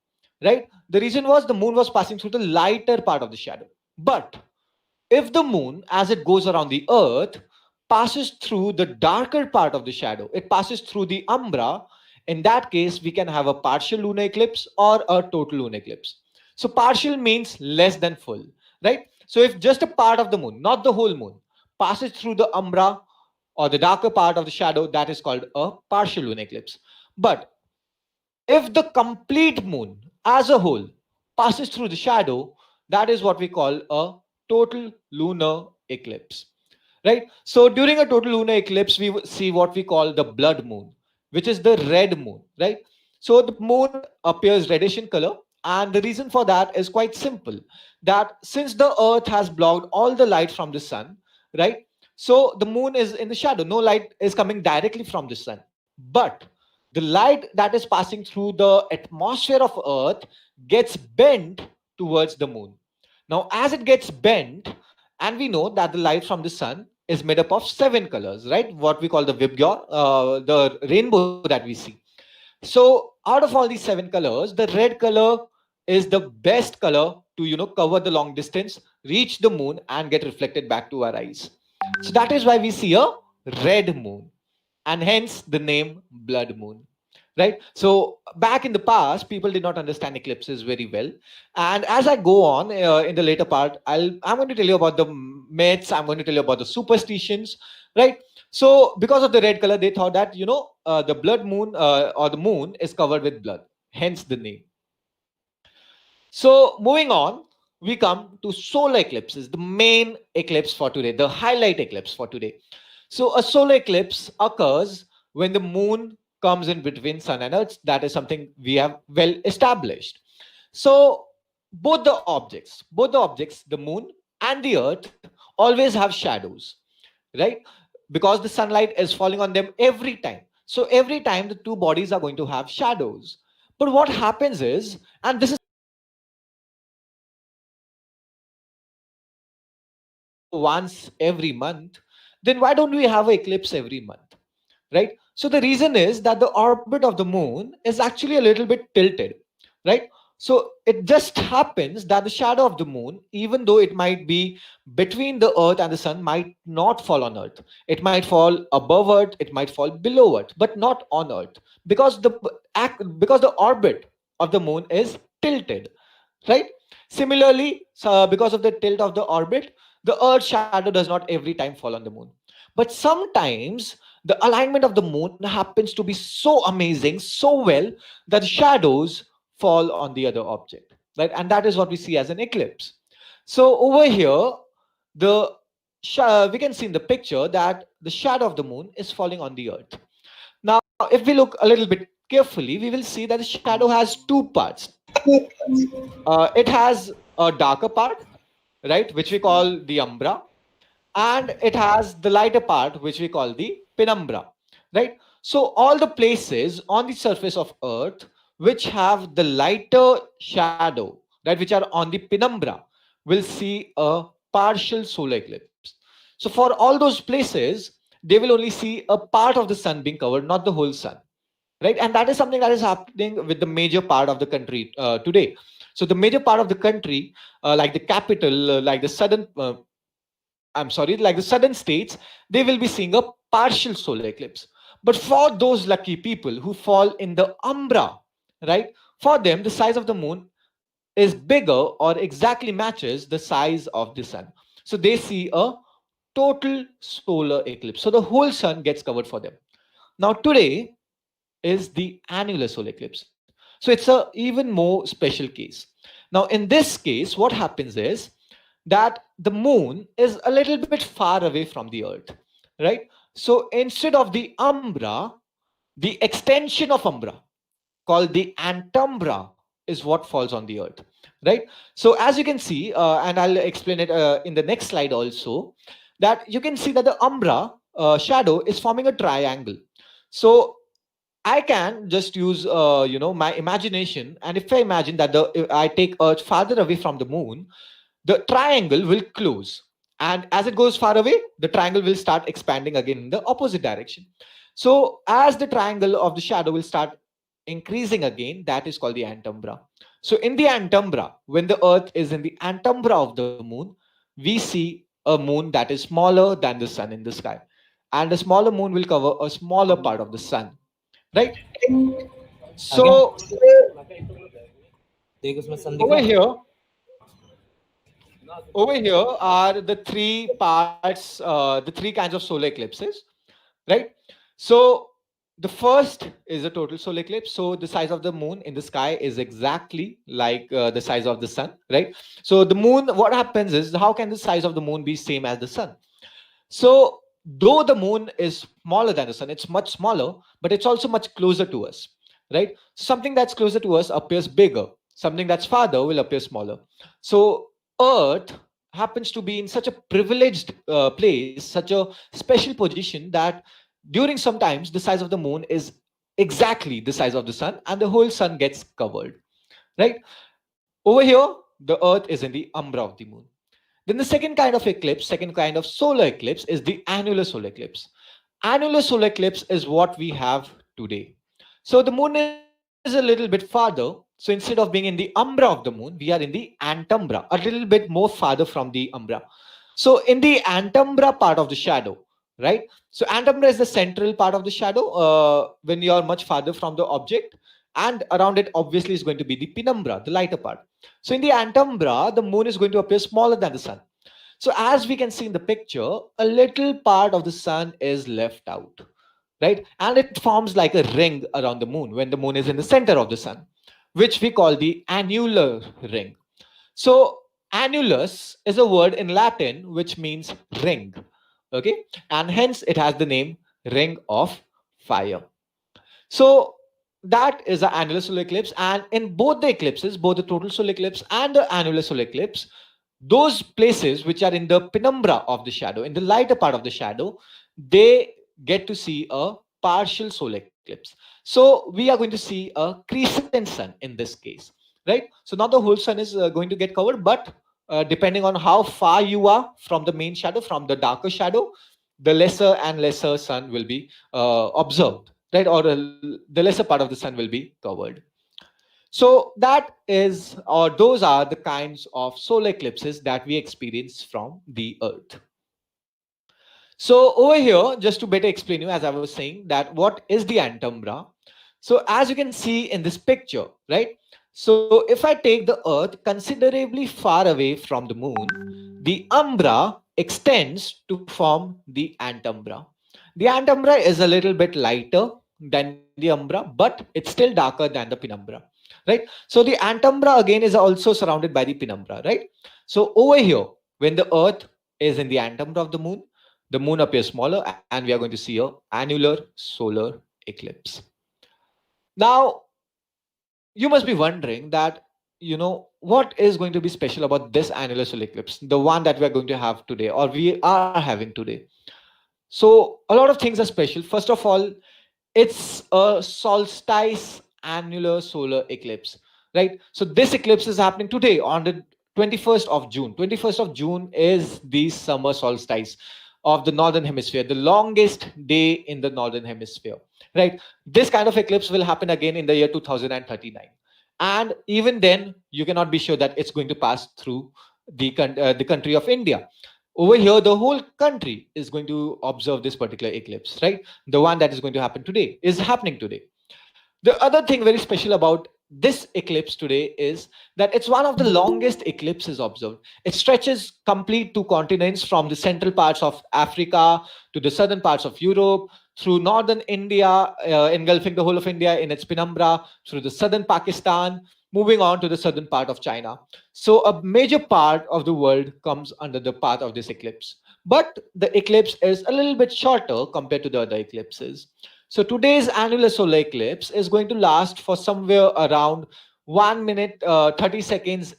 Right. The reason was the moon was passing through the lighter part of the shadow. But if the moon, as it goes around the earth, passes through the darker part of the shadow, it passes through the umbra, in that case, we can have a partial lunar eclipse or a total lunar eclipse. So partial means less than full, right? So if just a part of the moon, not the whole moon, passes through the umbra or the darker part of the shadow, that is called a partial lunar eclipse. But if the complete moon as a whole passes through the shadow, that is what we call a total lunar eclipse. Right? So during a total lunar eclipse, we see what we call the blood moon, which is the red moon. Right? So the moon appears reddish in color. And the reason for that is quite simple, that since the earth has blocked all the light from the sun, right? So the moon is in the shadow. No light is coming directly from the sun. But the light that is passing through the atmosphere of earth gets bent towards the moon. Now, as it gets bent, and we know that the light from the sun is made up of 7 colors, right? What we call the vibgyor, the rainbow that we see. So out of all these 7 colors, the red color is the best color to cover the long distance, reach the moon, and get reflected back to our eyes. So that is why we see a red moon, and hence the name blood moon. Right. So back in the past, people did not understand eclipses very well. And as I go on in the later part, I'm going to tell you about the myths. I'm going to tell you about the superstitions. Right. So because of the red color, they thought that the blood moon or the moon is covered with blood. Hence the name. So moving on, we come to solar eclipses, the main eclipse for today, the highlight eclipse for today. So a solar eclipse occurs when the moon comes in between sun and earth. That is something we have well established. So both the objects, the moon and the earth, always have shadows, right? Because the sunlight is falling on them every time. So every time the two bodies are going to have shadows. But what happens is, and this is once every month, then why don't we have an eclipse every month? Right? So the reason is that the orbit of the moon is actually a little bit tilted, right? So it just happens that the shadow of the moon, even though it might be between the earth and the sun, might not fall on earth. It might fall above earth, it might fall below earth, but not on earth, because the orbit of the moon is tilted, right? Similarly, because of the tilt of the orbit, the earth's shadow does not every time fall on the moon. But sometimes the alignment of the moon happens to be so amazing, so well, that the shadows fall on the other object, right? And that is what we see as an eclipse. So over here, the we can see in the picture that the shadow of the moon is falling on the earth. Now, if we look a little bit carefully, we will see that the shadow has two parts. It has a darker part, right, which we call the umbra, and it has the lighter part, which we call the penumbra, right? So all the places on the surface of earth which have the lighter shadow, right, which are on the penumbra, will see a partial solar eclipse. So for all those places, they will only see a part of the sun being covered, not the whole sun, right? And that is something that is happening with the major part of the country today. So the major part of the country, like the capital, like the southern states, they will be seeing a partial solar eclipse. But for those lucky people who fall in the umbra, right, For them, the size of the moon is bigger or exactly matches the size of the sun. So they see a total solar eclipse. So the whole sun gets covered for them. Now today is the annular solar eclipse. So it's a even more special case. Now in this case, what happens is that the moon is a little bit far away from the earth, right? So instead of the umbra, the extension of umbra called the antumbra is what falls on the earth, right? So as you can see, and I'll explain it in the next slide also, that you can see that the umbra shadow is forming a triangle. So I can just use my imagination, and if I imagine that if I take earth farther away from the moon, the triangle will close, and as it goes far away, the triangle will start expanding again in the opposite direction. So as the triangle of the shadow will start increasing again, that is called the antumbra. So in the antumbra, when the earth is in the antumbra of the moon, we see a moon that is smaller than the sun in the sky, and a smaller moon will cover a smaller part of the sun, right? So over here, over here are the three parts, the three kinds of solar eclipses, right? So the first is a total solar eclipse. So the size of the moon in the sky is exactly like the size of the sun, right? So the moon, what happens is, how can the size of the moon be same as the sun? So though the moon is smaller than the sun, it's much smaller, but it's also much closer to us, right? Something that's closer to us appears bigger. Something that's farther will appear smaller. So Earth happens to be in such a privileged place, such a special position, that during sometimes the size of the moon is exactly the size of the sun, and the whole sun gets covered, right? Over here, the earth is in the umbra of the moon. Then the second kind of eclipse, second kind of solar eclipse, is the annular solar eclipse. Annular solar eclipse is what we have today. So the moon is a little bit farther. So instead of being in the umbra of the moon, we are in the antumbra, a little bit more farther from the umbra. So in the antumbra part of the shadow, right? So antumbra is the central part of the shadow when you are much farther from the object, and around it obviously is going to be the penumbra, the lighter part. So in the antumbra, the moon is going to appear smaller than the sun. So as we can see in the picture, a little part of the sun is left out, right? And it forms like a ring around the moon when the moon is in the center of the sun, which we call the annular ring. So annulus is a word in Latin which means ring, okay? And hence it has the name ring of fire. So that is the annular solar eclipse. And in both the eclipses, both the total solar eclipse and the annular solar eclipse, those places which are in the penumbra of the shadow, in the lighter part of the shadow, they get to see a partial solar eclipse. So we are going to see a crescent sun in this case, right? So not the whole sun is going to get covered, but depending on how far you are from the main shadow, from the darker shadow, the lesser and lesser sun will be observed, right? Or the lesser part of the sun will be covered. So that is, or those are the kinds of solar eclipses that we experience from the Earth. So over here, just to better explain you, as I was saying, that what is the antumbra? So as you can see in this picture, right? So if I take the Earth considerably far away from the moon, the umbra extends to form the antumbra. The antumbra is a little bit lighter than the umbra, but it's still darker than the penumbra, right? So the antumbra again is also surrounded by the penumbra, right? So over here, when the Earth is in the antumbra of the moon appears smaller, and we are going to see a annular solar eclipse. Now, you must be wondering that, what is going to be special about this annular solar eclipse, the one that we are going to have today, or we are having today. So a lot of things are special. First of all, it's a solstice annular solar eclipse, right? So this eclipse is happening today on the 21st of June. 21st of June is the summer solstice of the northern hemisphere, the longest day in the northern hemisphere, right? This kind of eclipse will happen again in the year 2039. And even then, you cannot be sure that it's going to pass through the country of India. Over here, the whole country is going to observe this particular eclipse, right? The one that is going to happen today is happening today. The other thing very special about this eclipse today is that it's one of the longest eclipses observed. It stretches complete two continents from the central parts of Africa to the southern parts of Europe, through northern India, engulfing the whole of India in its penumbra, through the southern Pakistan, moving on to the southern part of China. So a major part of the world comes under the path of this eclipse. But the eclipse is a little bit shorter compared to the other eclipses. So today's annular solar eclipse is going to last for somewhere around 1 minute 30 seconds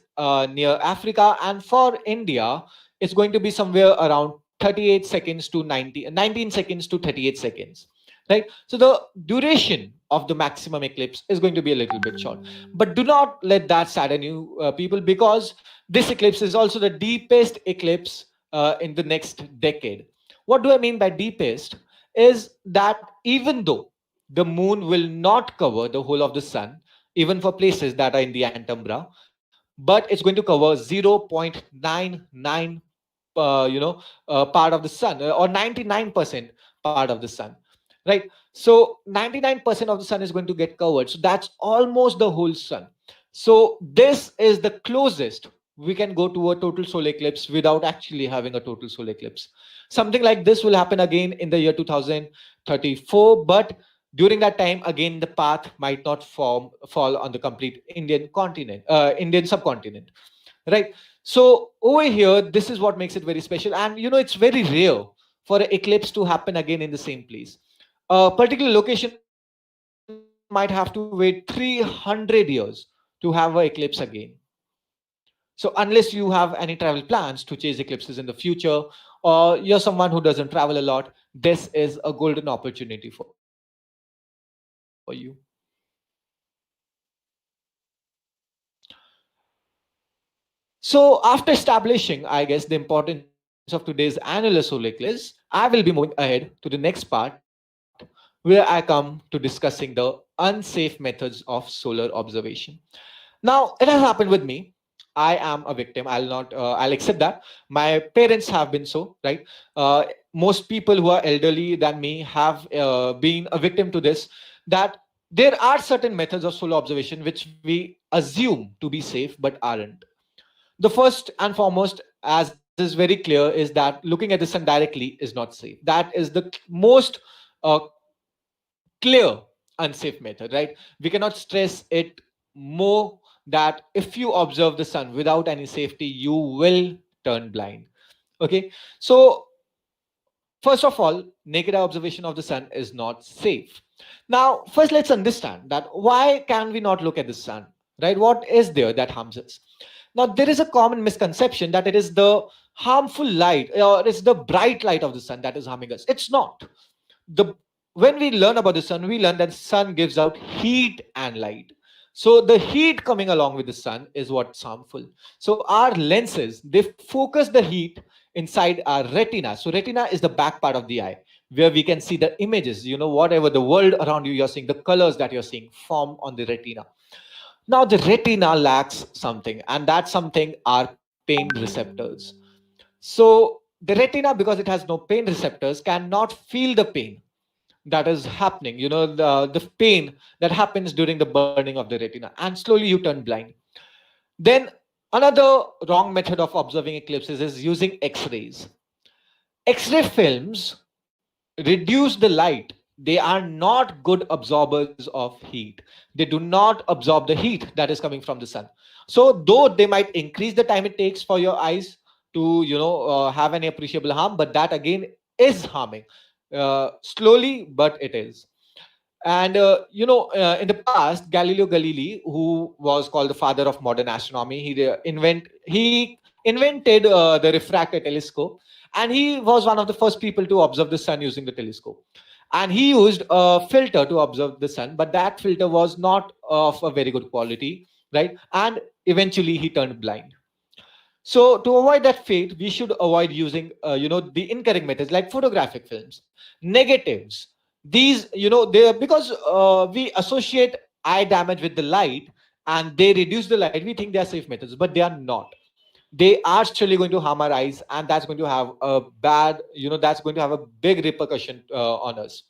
near Africa, and for India, it's going to be somewhere around 38 seconds to 19 seconds to 38 seconds. Right? So the duration of the maximum eclipse is going to be a little bit short. But do not let that sadden you, people, because this eclipse is also the deepest eclipse in the next decade. What do I mean by deepest? Is that even though the moon will not cover the whole of the sun, even for places that are in the antumbra, but it's going to cover 0.99 part of the sun, or 99% part of the sun, right? So 99% of the sun is going to get covered, so that's almost the whole sun. So this is the closest we can go to a total solar eclipse without actually having a total solar eclipse. Something like this will happen again in the year 2034, but during that time, again, the path might not fall on the complete Indian continent, Indian subcontinent, right? So over here, this is what makes it very special, and it's very rare for an eclipse to happen again in the same place. A particular location might have to wait 300 years to have an eclipse again. So unless you have any travel plans to chase eclipses in the future, or you're someone who doesn't travel a lot, this is a golden opportunity for you. So after establishing, I guess, the importance of today's annular solar eclipse, I will be moving ahead to the next part where I come to discussing the unsafe methods of solar observation. Now, it has happened with me. I am a victim. I'll accept that. My parents have been so, right? Most people who are elderly than me have been a victim to this, that there are certain methods of solar observation which we assume to be safe but aren't. The first and foremost, as is very clear, is that looking at the sun directly is not safe. That is the most uh, clear unsafe method, right? We cannot stress it more, that if you observe the sun without any safety, you will turn blind. Okay, so first of all, naked eye observation of the sun is not safe. Now, first let's understand that why can we not look at the sun, right? What is there that harms us? Now, there is a common misconception that it is the harmful light, or it's the bright light of the sun that is harming us. It's not. The When we learn about the sun, we learn that the sun gives out heat and light. So the heat coming along with the sun is what's harmful. So our lenses, they focus the heat inside our retina. So retina is the back part of the eye, where we can see the images, whatever the world around you you're seeing, the colors that you're seeing form on the retina. Now the retina lacks something, and that something are pain receptors. So the retina, because it has no pain receptors, cannot feel the pain that is happening, the pain that happens during the burning of the retina, and slowly you turn blind. Then another wrong method of observing eclipses is using X-rays. X-ray films reduce the light. They are not good absorbers of heat. They do not absorb the heat that is coming from the sun. So though they might increase the time it takes for your eyes to have any appreciable harm, but that again is harming, slowly, but it is. And in the past, Galileo Galilei, who was called the father of modern astronomy, he invented the refractor telescope, and he was one of the first people to observe the sun using the telescope. And he used a filter to observe the sun, but that filter was not of a very good quality, right? And eventually he turned blind. So to avoid that fate, we should avoid using, the incorrect methods like photographic films, negatives. These, they, because we associate eye damage with the light and they reduce the light, we think they are safe methods, but they are not. They are actually going to harm our eyes, and that's going to have a bad, that's going to have a big repercussion on us.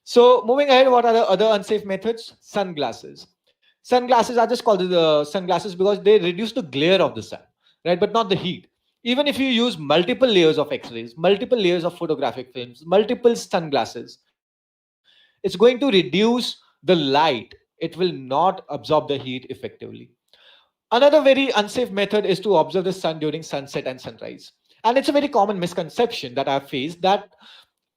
So moving ahead, what are the other unsafe methods? Sunglasses. Sunglasses are just called the sunglasses because they reduce the glare of the sun, right? But not the heat. Even if you use multiple layers of X-rays, multiple layers of photographic films, multiple sunglasses, it's going to reduce the light. It will not absorb the heat effectively. Another very unsafe method is to observe the sun during sunset and sunrise. And it's a very common misconception that I've faced that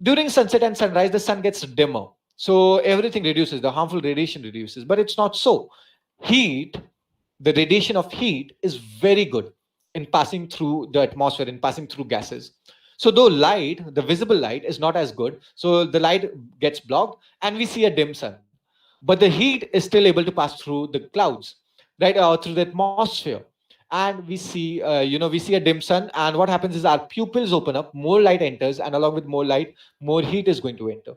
during sunset and sunrise, the sun gets dimmer. So everything reduces, the harmful radiation reduces, but it's not so. Heat, the radiation of heat is very good in passing through the atmosphere, in passing through gases. So though light, the visible light is not as good, so the light gets blocked and we see a dim sun. But the heat is still able to pass through the clouds, right, through the atmosphere. And we see, we see a dim sun, and what happens is our pupils open up, more light enters, and along with more light, more heat is going to enter.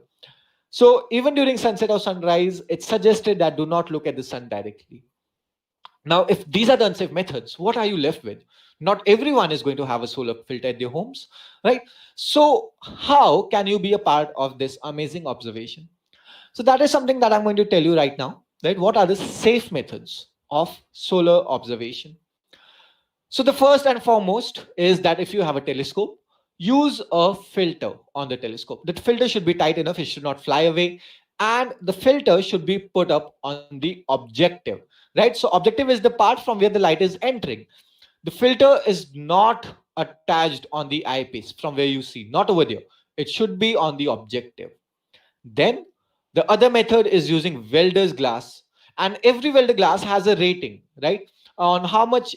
So even during sunset or sunrise, it's suggested that do not look at the sun directly. Now, if these are the unsafe methods, what are you left with? Not everyone is going to have a solar filter at their homes, right? So how can you be a part of this amazing observation? So that is something that I'm going to tell you right now, right? What are the safe methods of solar observation? So the first and foremost is that if you have a telescope, use a filter on the telescope. The filter should be tight enough, it should not fly away, and the filter should be put up on the objective, right? So objective is the part from where the light is entering. The filter is not attached on the eyepiece from where you see, not over there. It should be on the objective. Then the other method is using welder's glass, and every welder glass has a rating, right, on how much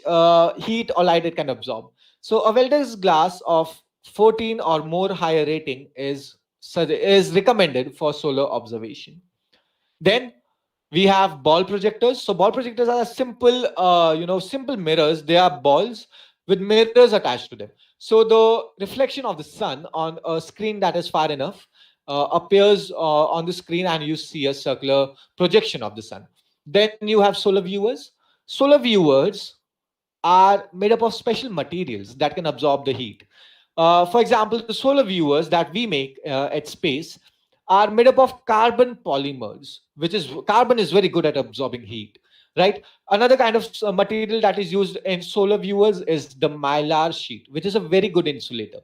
heat or light it can absorb. So a welder's glass of 14 or more higher rating is recommended for solar observation. Then we have ball projectors. So ball projectors are simple, simple mirrors. They are balls with mirrors attached to them. So the reflection of the sun on a screen that is far enough appears on the screen, and you see a circular projection of the sun. Then you have solar viewers. Solar viewers are made up of special materials that can absorb the heat. For example, the solar viewers that we make at space are made up of carbon polymers, which is carbon is very good at absorbing heat, right? Another kind of material that is used in solar viewers is the mylar sheet, which is a very good insulator,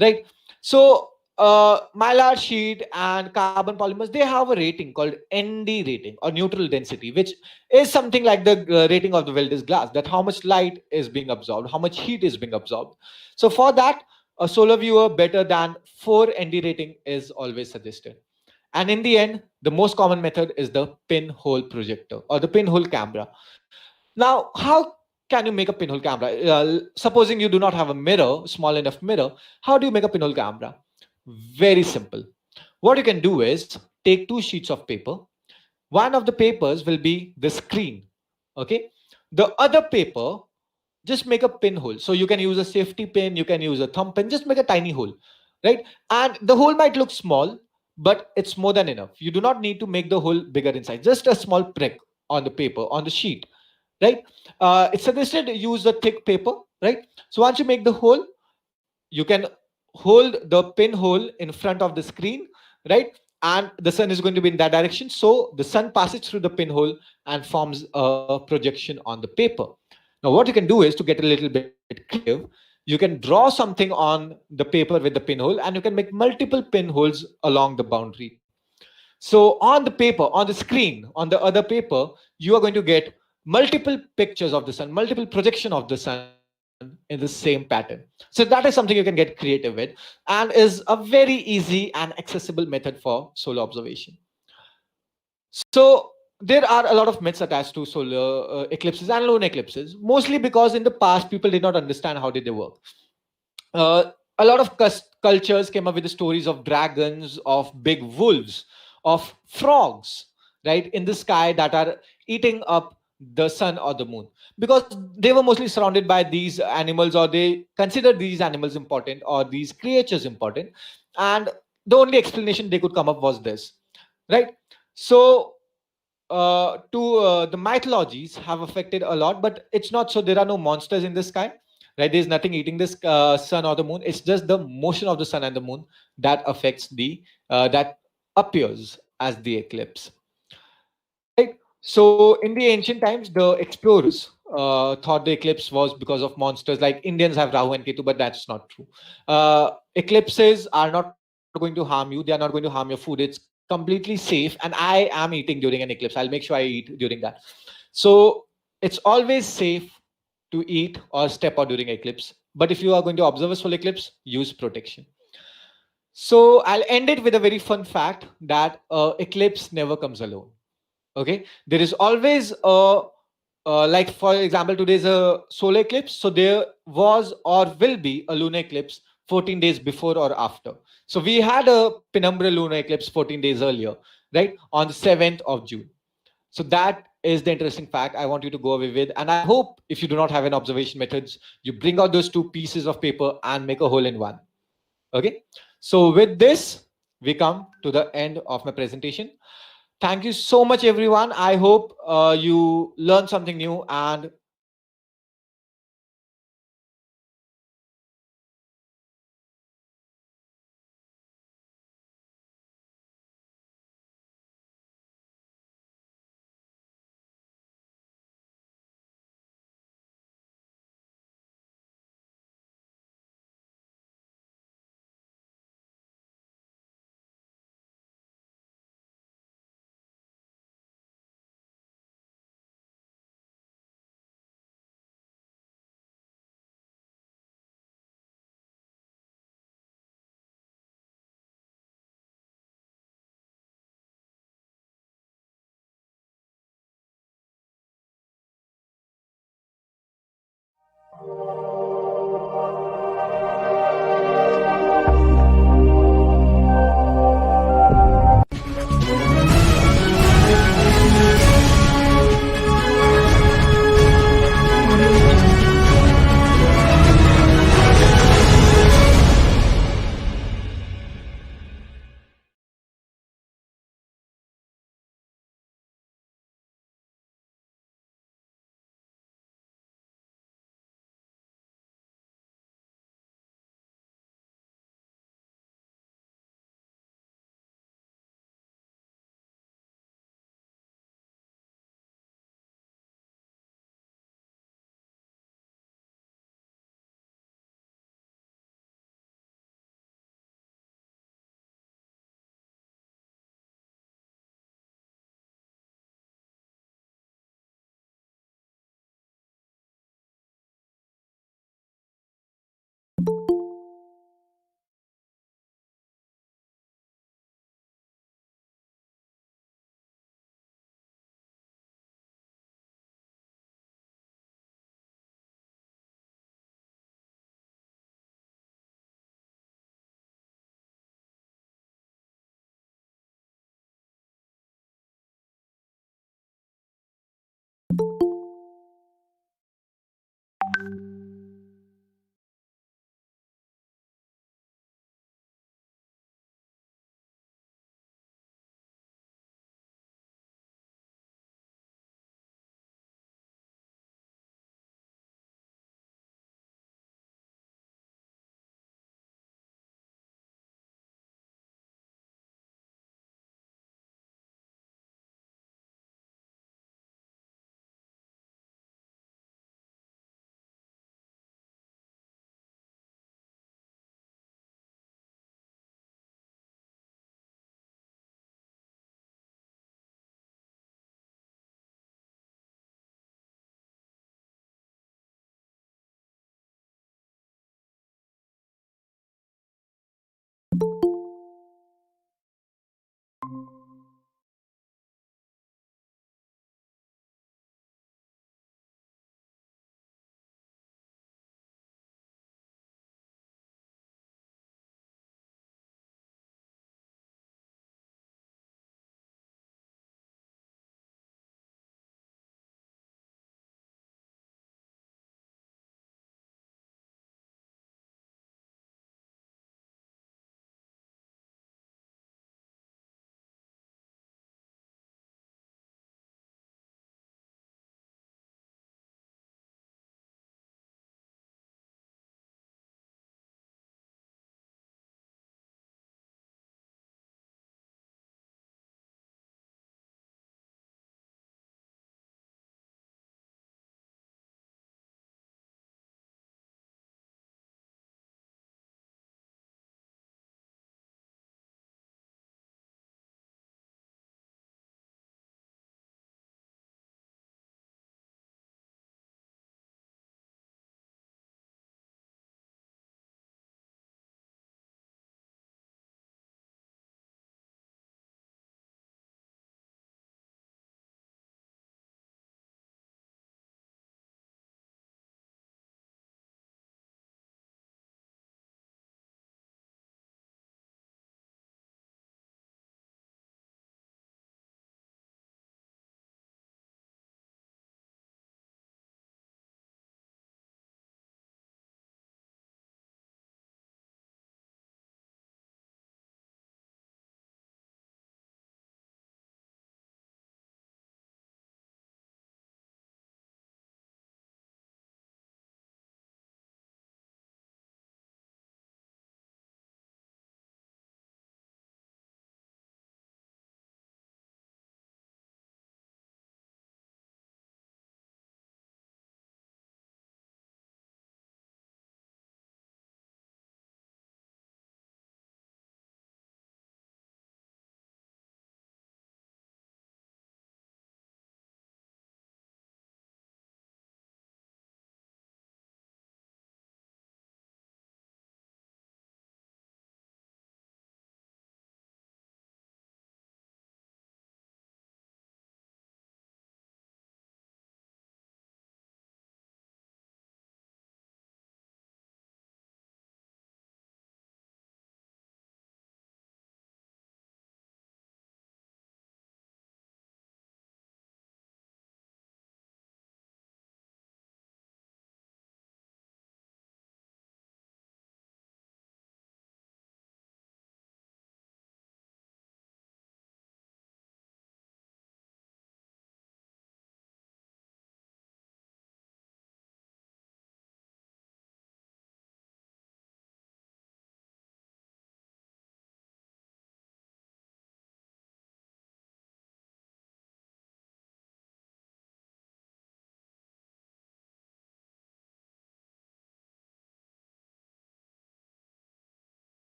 right? So mylar sheet and carbon polymers, they have a rating called ND rating, or neutral density, which is something like the rating of the welder's glass, that how much light is being absorbed, how much heat is being absorbed. So for that, a solar viewer better than 4 ND rating is always suggested. And in the end, the most common method is the pinhole projector or the pinhole camera. Now, how can you make a pinhole camera? Supposing you do not have a mirror, small enough mirror, how do you make a pinhole camera? Very simple. What you can do is take 2 sheets of paper. One of the papers will be the screen. Okay. The other paper, just make a pinhole. So you can use a safety pin, you can use a thumb pin, just make a tiny hole, right? And the hole might look small, but it's more than enough. You do not need to make the hole bigger inside, just a small prick on the paper, on the sheet, right? It's suggested use a thick paper, right? So once you make the hole, you can hold the pinhole in front of the screen, right? And the sun is going to be in that direction. So the sun passes through the pinhole and forms a projection on the paper. Now, what you can do is, to get a little bit creative, you can draw something on the paper with the pinhole, and you can make multiple pinholes along the boundary. So on the paper, on the screen, on the other paper, you are going to get multiple pictures of the sun, multiple projection of the sun in the same pattern. So that is something you can get creative with, and is a very easy and accessible method for solar observation. So there are a lot of myths attached to solar eclipses and lunar eclipses, mostly because in the past people did not understand how did they work. A lot of cultures came up with the stories of dragons, of big wolves, of frogs, right, in the sky that are eating up the sun or the moon, because they were mostly surrounded by these animals, or they considered these animals important or these creatures important, and the only explanation they could come up was this, right? So the mythologies have affected a lot, but it's not so. There are no monsters in the sky, right? There's nothing eating this sun or the moon. It's just the motion of the sun and the moon that affects that appears as the eclipse, right? So in the ancient times, the explorers thought the eclipse was because of monsters. Like Indians have Rahu and Ketu, but that's not true. Eclipses are not going to harm you. They are not going to harm your food. It's completely safe. And I am eating during an eclipse. I'll make sure I eat during that. So it's always safe to eat or step out during eclipse. But if you are going to observe a solar eclipse, use protection. So I'll end it with a very fun fact that eclipse never comes alone. Okay, there is always a like for example, today's a solar eclipse, so there was or will be a lunar eclipse 14 days before or after. So we had a penumbral lunar eclipse 14 days earlier, right, on the 7th of June. So that is the interesting fact I want you to go away with. And I hope if you do not have an observation methods, you bring out those two pieces of paper and make a hole in one. Okay, so with this we come to the end of my presentation. Thank you so much, everyone. I hope you learned something new, and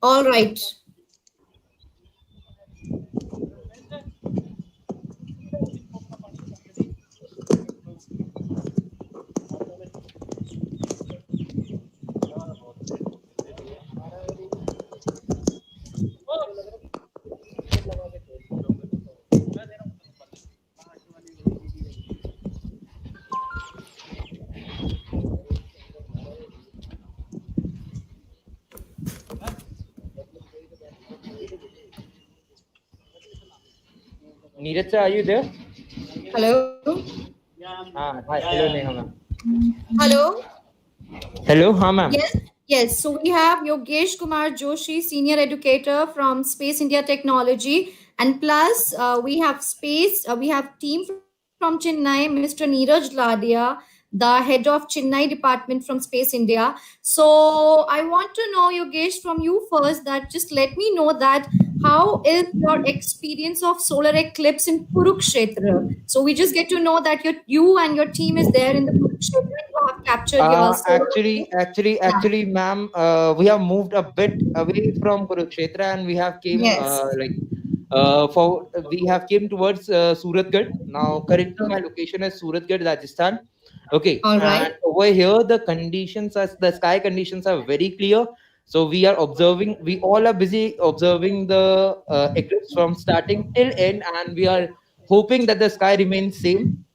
All right. Neeraj, sir, are you there? Hello. Hi. Hello, Neha, ma'am. Hello. Hello, ma'am. Yes. Yes. So we have Yogesh Kumar Joshi, senior educator from Space India Technology, and plus we have team from Chennai, Mr. Neeraj Ladia, the head of Chennai department from Space India. So I want to know, Yogesh, from you first, that just let me know that how is your experience of solar eclipse in Kurukshetra? So we just get to know that you and your team is there in the Kurukshetra. You have captured your solar eclipse. Yeah. Actually, ma'am, we have moved a bit away from Kurukshetra, and we have came Yes. for we have came towards Suratgarh. Now, currently, my Okay. location is Suratgarh, Rajasthan. Okay, All and right. over here, the sky conditions are very clear. So we are observing. We all are busy observing the eclipse from starting till end, and we are hoping that the sky remains same.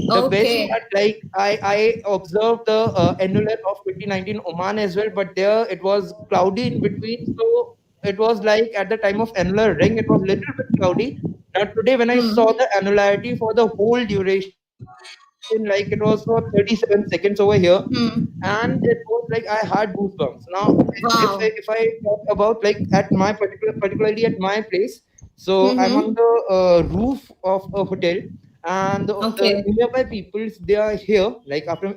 The best Okay. part, like I observed the annular of 2019 Oman as well, but there it was cloudy in between. So it was like at the time of annular ring, it was little bit cloudy. Now today, when I saw Hmm. the annularity for the whole duration, like it was for 37 seconds over here, and it was like I Hmm. had goosebumps. Now, if I Wow. talk about like at my particularly at my place, so I'm on the Mm-hmm. roof of a hotel, and the Okay. nearby peoples they are here. Like after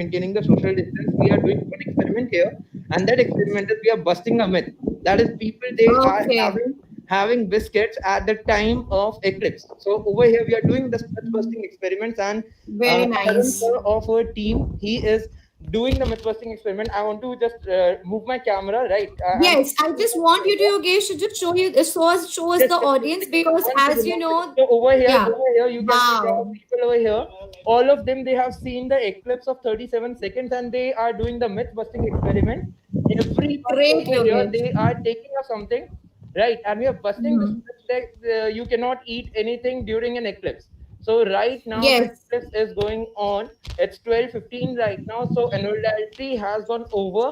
maintaining the social distance, we are doing one experiment here, and that experiment is we are busting a myth. That is, people they are Okay. having biscuits at the time of eclipse. So over here we are doing the myth busting experiments, and Very Karan nice. sir of our team, he is doing the myth busting experiment. I want to just move my camera, right? I'm Yes, I just want you to, Yogesh, to just show us the just one audience, second, because one as second, you one second. know, So yeah. over here, you can see there are Wow. people over here. All of them, they have seen the eclipse of 37 seconds, and they are doing the myth busting experiment. Everyone Great, over here, Yogesh. they are taking up something, right? And we are busting this Hmm. myth that you cannot eat anything during an eclipse. So right now the Yes. eclipse is going on. It's 12:15 right now. So annularity has gone over.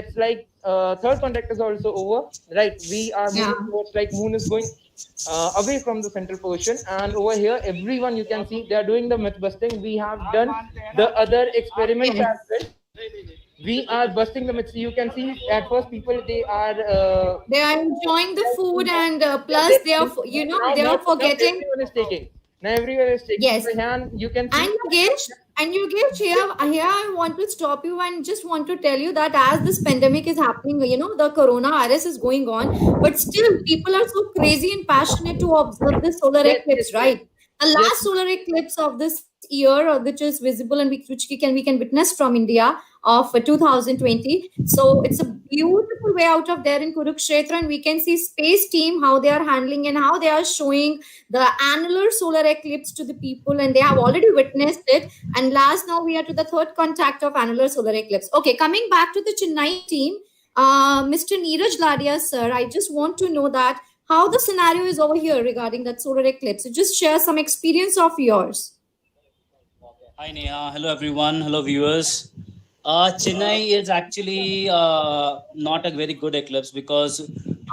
It's like third contact is also over. Right. We are Yeah. moving towards like moon is going away from the central portion, and over here everyone you can see they are doing the myth busting. We have done the other experiments Yes. as well. We are busting the myths. You can see at first people they are They are enjoying the food, and yeah, plus they are, they are now forgetting. everyone is taking. Now everyone is taking. Yes. So here you can see. And Yogesh, here I want to stop you and just want to tell you that as this pandemic is happening, the coronavirus is going on, but still people are so crazy and passionate to observe the solar Yes, yes, eclipse, yes, right? The yes. last solar eclipse of this year, which is visible and which we can witness from India of 2020. So it's a beautiful way out of there in Kurukshetra, and we can see space team how they are handling and how they are showing the annular solar eclipse to the people, and they have already witnessed it. And last, now we are to the third contact of annular solar eclipse. Okay, coming back to the Chennai team, Mr. Neeraj Ladia, sir, I just want to know that how the scenario is over here regarding that solar eclipse. So just share some experience of yours. Hi Neha, hello everyone, hello viewers. Chennai is actually not a very good eclipse because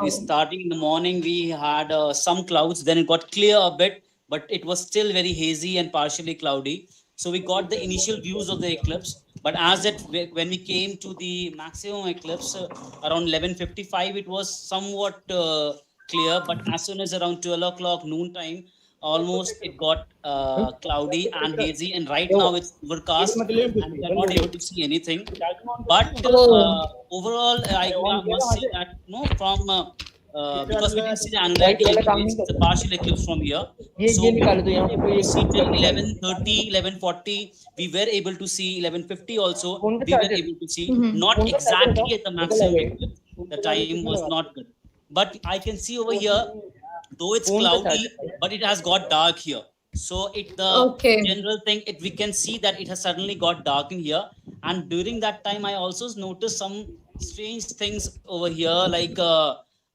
we Oh. starting in the morning we had some clouds, then it got clear a bit, but it was still very hazy and partially cloudy. So we got the initial views of the eclipse, but when we came to the maximum eclipse around 11:55, it was somewhat clear. But as soon as around 12 o'clock noon time, almost it got cloudy and hazy, and right now it's overcast and we are not able to see anything. But Oh. overall, I must say that no, from because we didn't see the White annularity वाला little काम bit, नहीं it's a करता. partial eclipse from here. ये So we निकालो तो were यहाँ पे able कोई to see till गलती वाली 11:30, 11:40. We were able to see 11:50 also. Phone का We were charger able to see, Mhm. not phone का चार्जर बताओ exactly at the निकल आ maximum जाएगा. eclipse, the time was not good. But I can see over here, though it's cloudy, but it has got dark here. So the Okay. general thing, we can see that it has suddenly got dark in here. And during that time, I also noticed some strange things over here, like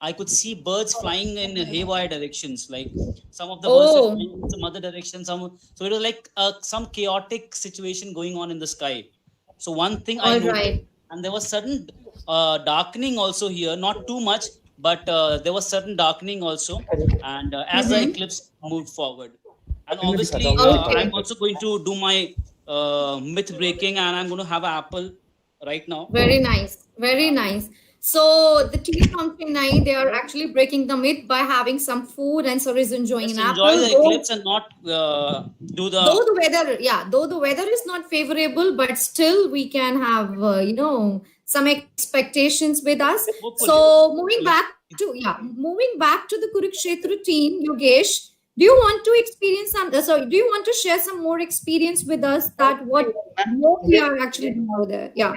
I could see birds flying in haywire directions. Like some of the birds were Oh. flying in some other direction. So it was like some chaotic situation going on in the sky. So one thing I All noticed, right. and there was sudden darkening also here, not too much, but there was certain darkening also. And as the eclipse moved forward, and obviously Okay. I'm also going to do my myth breaking, and I'm going to have an apple right now. Very nice. Very nice. So the team from Chennai, they are actually breaking the myth by having some food, and so is enjoying Just an enjoy apple. the eclipse and not do the. Though the weather, yeah, though the weather is not favorable, but still we can have some expectations with us. Hopefully. So moving back to the Kurukshetra team, Yogesh, do you want to experience some? Sorry, do you want to share some more experience with us that what we are actually doing over there? Yeah.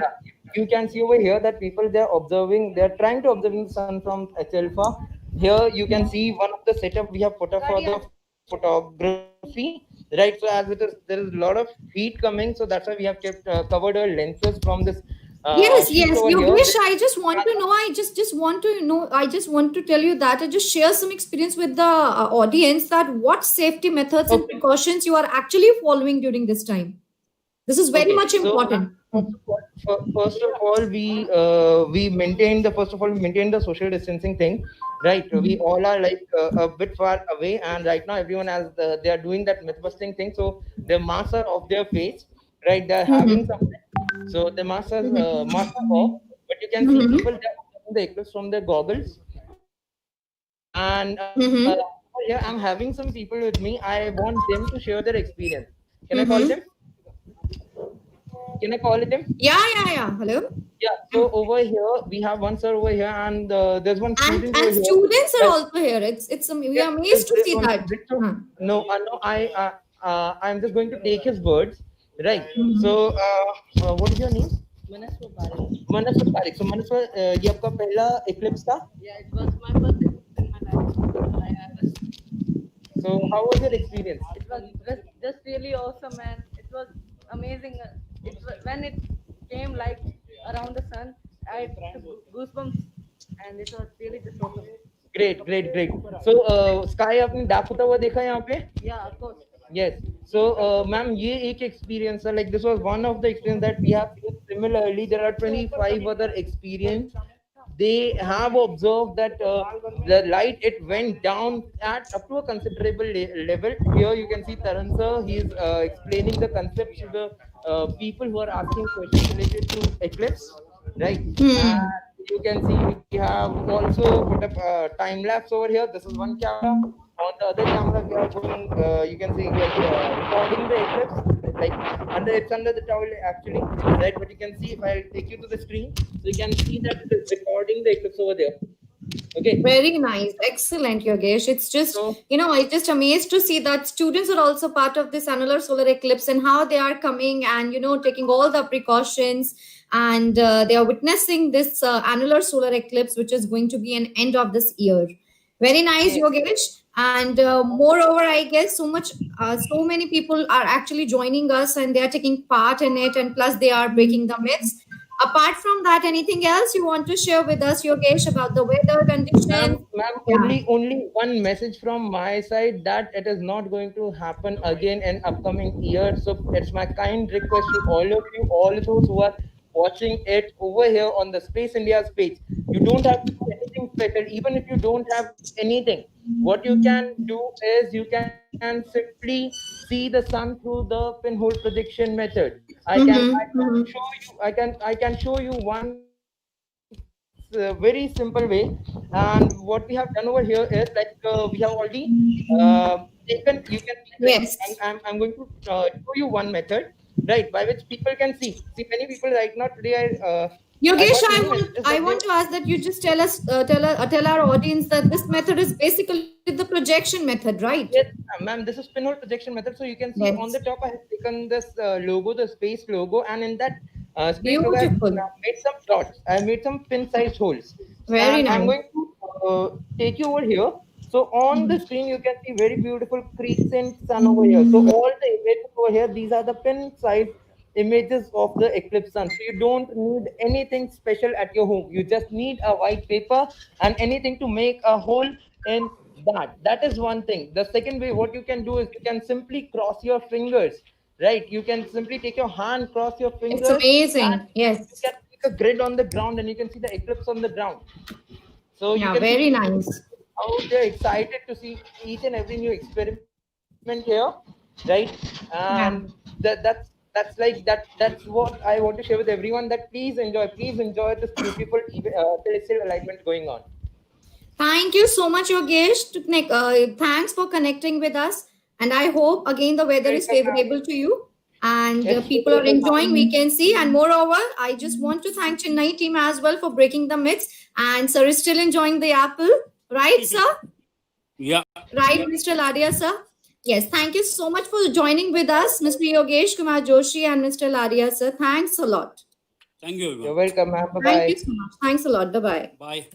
You can see over here that people, they're trying to observe the sun from H alpha. Here you can see one of the setup we have put up for the photography, right? So as it is, there is a lot of heat coming, so that's why we have kept covered our lenses from this. Yes, sheet over here. Yogesh, I just want to know. I just want to know. I just want to tell you that I just share some experience with the audience that what safety methods and precautions you are actually following during this time. This is very much important. First of all, we maintain the social distancing thing, right? We all are like a bit far away, and right now everyone they are doing that myth busting thing. So their masks are off their face, right? They're having something. So the masks are off, but you can see people that are the eclipse from their goggles. And yeah, I'm having some people with me. I want them to share their experience. Can I call them? Can I call it him? Yeah. Hello. Yeah. So over here we have one sir over here, and there's one student over And here. students are also here. We are amazed to see that. No, I'm just going to take his words, right? So what is your name? Manaswar Parekh. So Manaswar, ये आपका पहला eclipse था? Yeah, it was my first eclipse in my life. So how was your experience? It was just really awesome, and it was amazing. When it came like around the sun, I took goosebumps, and it was really just awesome. Great. So sky आपने dark होता हुआ देखा यहाँ पे? Yeah, of course. Yes. So, ma'am, ये एक experience है. Like this was one of the experience that we have seen. Similarly, there are 25 other experience. They have observed that the light, it went down at up to a considerable level. Here you can see Taran sir. He is explaining the concept to the people who are asking questions related to eclipse, right? You can see we have also put up time lapse over here. This is one camera. On the other camera, we are going. You can see we are recording the eclipse. Like it's under the towel actually, right? But you can see if I take you to the screen, so you can see that it is recording the eclipse over there. Okay. Very nice. Excellent, Yogesh. It's just, I'm just amazed to see that students are also part of this annular solar eclipse and how they are coming and, taking all the precautions, and they are witnessing this annular solar eclipse, which is going to be an end of this year. Very nice, Yogesh. And moreover, I guess so many people are actually joining us and they are taking part in it, and plus they are breaking the myths. Apart from that, anything else you want to share with us, Yogesh, about the weather conditions? Ma'am, only one message from my side, that it is not going to happen again in upcoming years. So it's my kind request to all of you, all those who are watching it over here on the Space India's page. You don't have to do anything special, even if you don't have anything. What you can do is you can simply see the sun through the pinhole projection method. I can show you one very simple way. And what we have done over here is like we have already taken. You can. Yes. I'm going to show you one method, right, by which people can see. See, many people right now today are. Yogesh, I want to ask that you just tell our audience that this method is basically the projection method, right? Yes, ma'am. This is pinhole projection method. So you can see on the top, I have taken this logo, the space logo, and in that space logo, I made some dots. I made some pin-sized holes. Very And I'm nice. going to take you over here. So on the screen, you can see very beautiful crescent sun over here. So all the images over here, these are the pin size images of the eclipse sun. So you don't need anything special at your home. You just need a white paper and anything to make a hole in that. That is one thing. The second way, what you can do is you can simply cross your fingers, right? You can simply take your hand, cross your It's fingers, and amazing. you Yes. can make a grid on the ground and you can see the eclipse on the ground. So you Yeah, can see very people nice. out there excited to see each and every new experiment here, right? And Yeah. that's what I want to share with everyone. That please enjoy this beautiful celestial alignment going on. Thank you so much, Yogesh. Thanks for connecting with us. And I hope again the weather is Welcome, ma'am. favorable to you and It's people are favorable, ma'am. enjoying. We can see. And moreover, I just want to thank Chennai team as well for breaking the myths. And sir is still enjoying the apple, right, sir? Yeah. Right, Mr. Ladia, sir? Yes, thank you so much for joining with us, Mr. Yogesh Kumar Joshi and Mr. Ladia, sir. Thanks a lot. Thank you, You're everyone. welcome, ma'am. Bye Thank you bye. so much. Thanks a lot. Bye bye. Bye.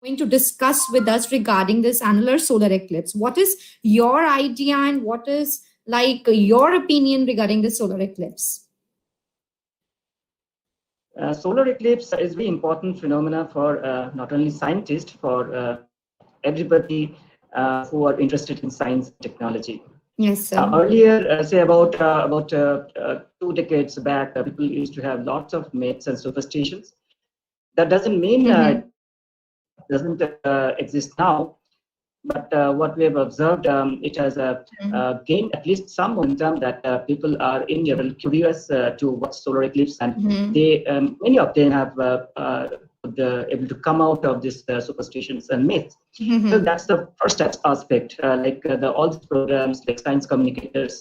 going to discuss with us regarding this annular solar eclipse. What is your idea and what is like your opinion regarding the solar eclipse? Solar eclipse is very important phenomena for not only scientists, for everybody who are interested in science and technology. Yes, sir. Earlier, say about 2 decades back, people used to have lots of myths and superstitions. That doesn't mean it doesn't exist now, but what we have observed, it has gained at least some momentum that people are in general curious to watch solar eclipse, and they many of them have able to come out of this superstitions and myths. So that's the first aspect. All these programs, like science communicators,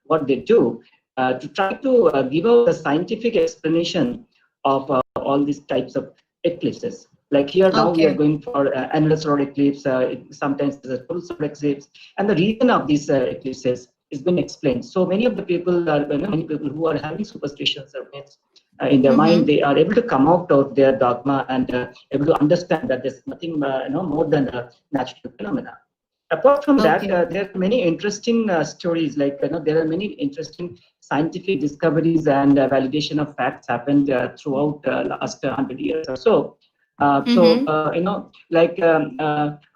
what they do to try to give out the scientific explanation of all these types of eclipses. Like here now we are going for annular solar eclipse. Sometimes there's a total solar eclipse, and the reason of these eclipses is been explained. So many of the people, many people who are having superstitions or myths in their mind, they are able to come out of their dogma and able to understand that there's nothing more than a natural phenomena. Apart from that, there are many interesting stories. Like there are many interesting scientific discoveries and validation of facts happened throughout last 100 years or so.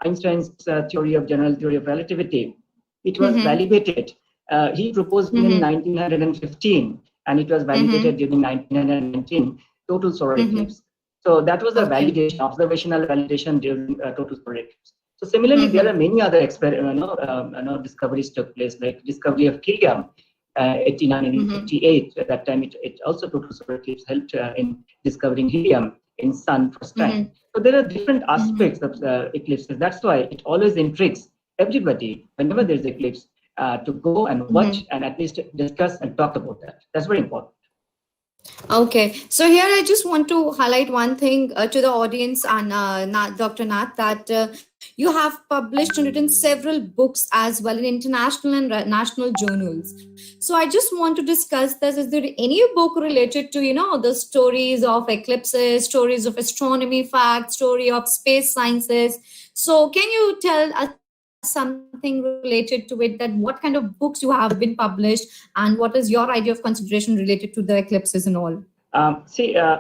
Einstein's theory of general theory of relativity, it was validated. He proposed in 1915, and it was validated during 1919 total solar eclipse. So that was a validation, observational validation during total solar eclipse. So similarly, there are many other discoveries took place, like discovery of helium, 1858. At that time, it also total solar eclipse helped in discovering helium in sun first time. So there are different aspects of eclipses. That's why it always intrigues everybody whenever there's eclipse to go and watch and at least discuss and talk about that. That's very important. Okay, so here I just want to highlight one thing to the audience and Dr. Nath, that you have published and written several books as well in international and national journals. So I just want to discuss this. Is there any book related to, the stories of eclipses, stories of astronomy facts, story of space sciences? So can you tell us something related to it, that what kind of books you have been published and what is your idea of consideration related to the eclipses and all?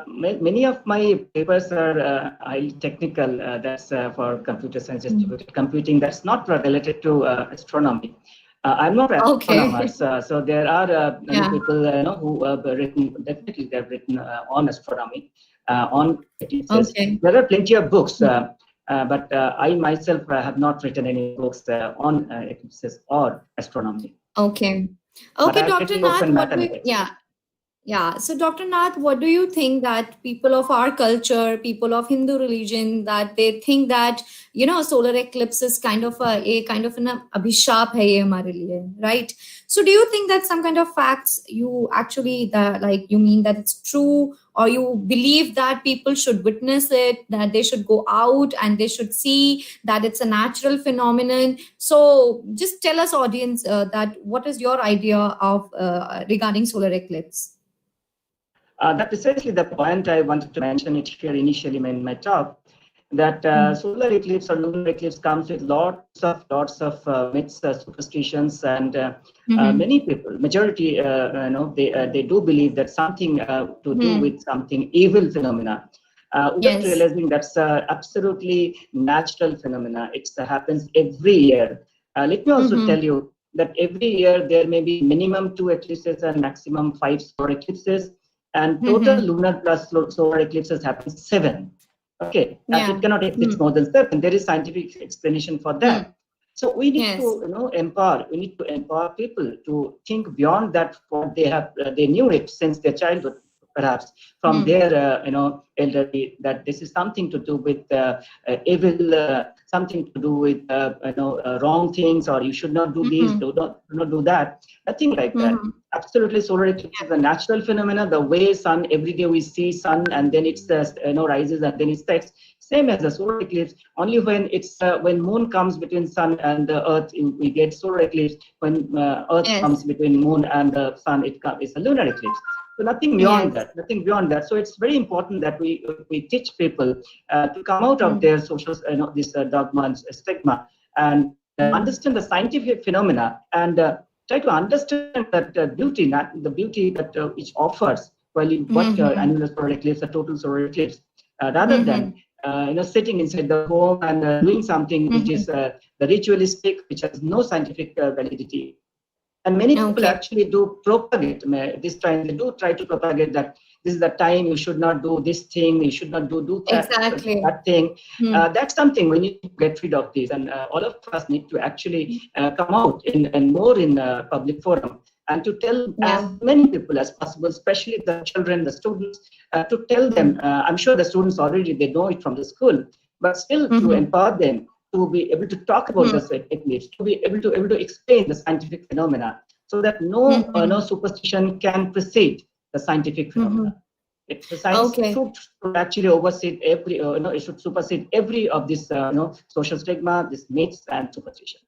Many of my papers are highly technical. That's for computer science, distributed computing. That's not related to astronomy. I'm not an astronomer, so there are many people who have written. Definitely, they've written on astronomy, on eclipses. There are plenty of books, but I myself have not written any books on eclipses or astronomy. Okay, Dr. Nath, Yeah. So, Dr. Nath, what do you think that people of our culture, people of Hindu religion, that they think that solar eclipse is kind of an abhishap hai ye hamare liye, right? So, do you think that some kind of facts you actually you mean that it's true, or you believe that people should witness it, that they should go out and they should see that it's a natural phenomenon? So, just tell us, audience, that what is your idea of regarding solar eclipse? That's precisely the point I wanted to mention it here initially in my talk, that solar eclipse or lunar eclipse comes with lots of myths, superstitions, and many people, majority, they do believe that something to do with something evil phenomena. Without realizing that's absolutely natural phenomena. It happens every year. Let me also tell you that every year there may be minimum 2 eclipses and maximum 5 solar eclipses. And total lunar plus solar eclipses happen 7. Okay, it cannot exist more than 7. There is scientific explanation for that. So we need to empower. We need to empower people to think beyond that. What they have, they knew it since their childhood, perhaps from their elderly, that this is something to do with evil, something to do with wrong things, or you should not do this, do not do that. Nothing like that. Absolutely, solar eclipse is a natural phenomena. The way sun, every day we see sun and then it rises and then it sets. Same as the solar eclipse. Only when when moon comes between sun and the earth, we get solar eclipse. When earth comes between moon and the sun, it's a lunar eclipse. So nothing beyond Yes. that, nothing beyond that. So it's very important that we teach people to come out of their social, this dogma and stigma, and understand the scientific phenomena, and try to understand that beauty, not the beauty that which offers while you watch annular solar eclipse, a total solar eclipse, rather than sitting inside the home and doing something which is the ritualistic, which has no scientific validity. And many people actually do propagate this time. They do try to propagate that this is the time you should not do this thing, you should not do that, that thing. That's something we need to get rid of this, and all of us need to actually come out and more in public forum, and to tell as many people as possible, especially the children, the students, to tell them. I'm sure the students already, they know it from the school, but still to empower them to be able to talk about the eclipse, to be able to explain the scientific phenomena, so that no superstition can precede the scientific phenomena. The science should actually oversee every, it should supersede every of this, social stigma, this myths and superstition.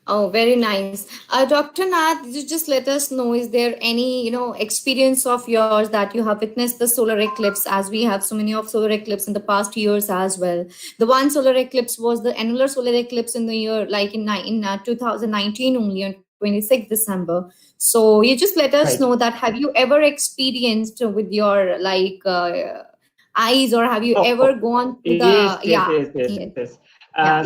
Oh, very nice. Dr. Nath, you just let us know, is there any, experience of yours that you have witnessed the solar eclipse, as we have so many of solar eclipse in the past years as well? The one solar eclipse was the annular solar eclipse in the year, like in 2019 only, on 26th December. So you just let us know that, have you ever experienced with your eyes, or have you ever gone to the, yes. I'd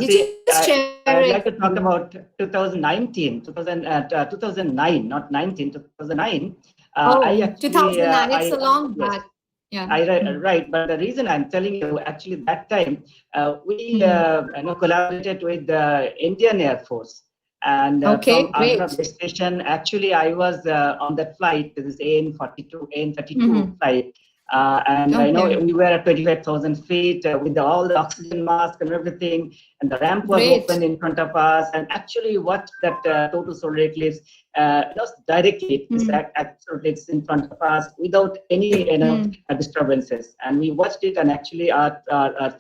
like to talk about 2009, not 19, 2009. I actually, 2009, it's a long back. Right, but the reason I'm telling you, actually, that time we collaborated with the Indian Air Force, and from Agra base station. Actually, I was on that flight, this AN32 flight. And I know we were at 25,000 feet with all the oxygen mask and everything, and the ramp was open in front of us, and actually watched that total solar eclipse directly. It's in front of us without any disturbances, and we watched it. And actually, our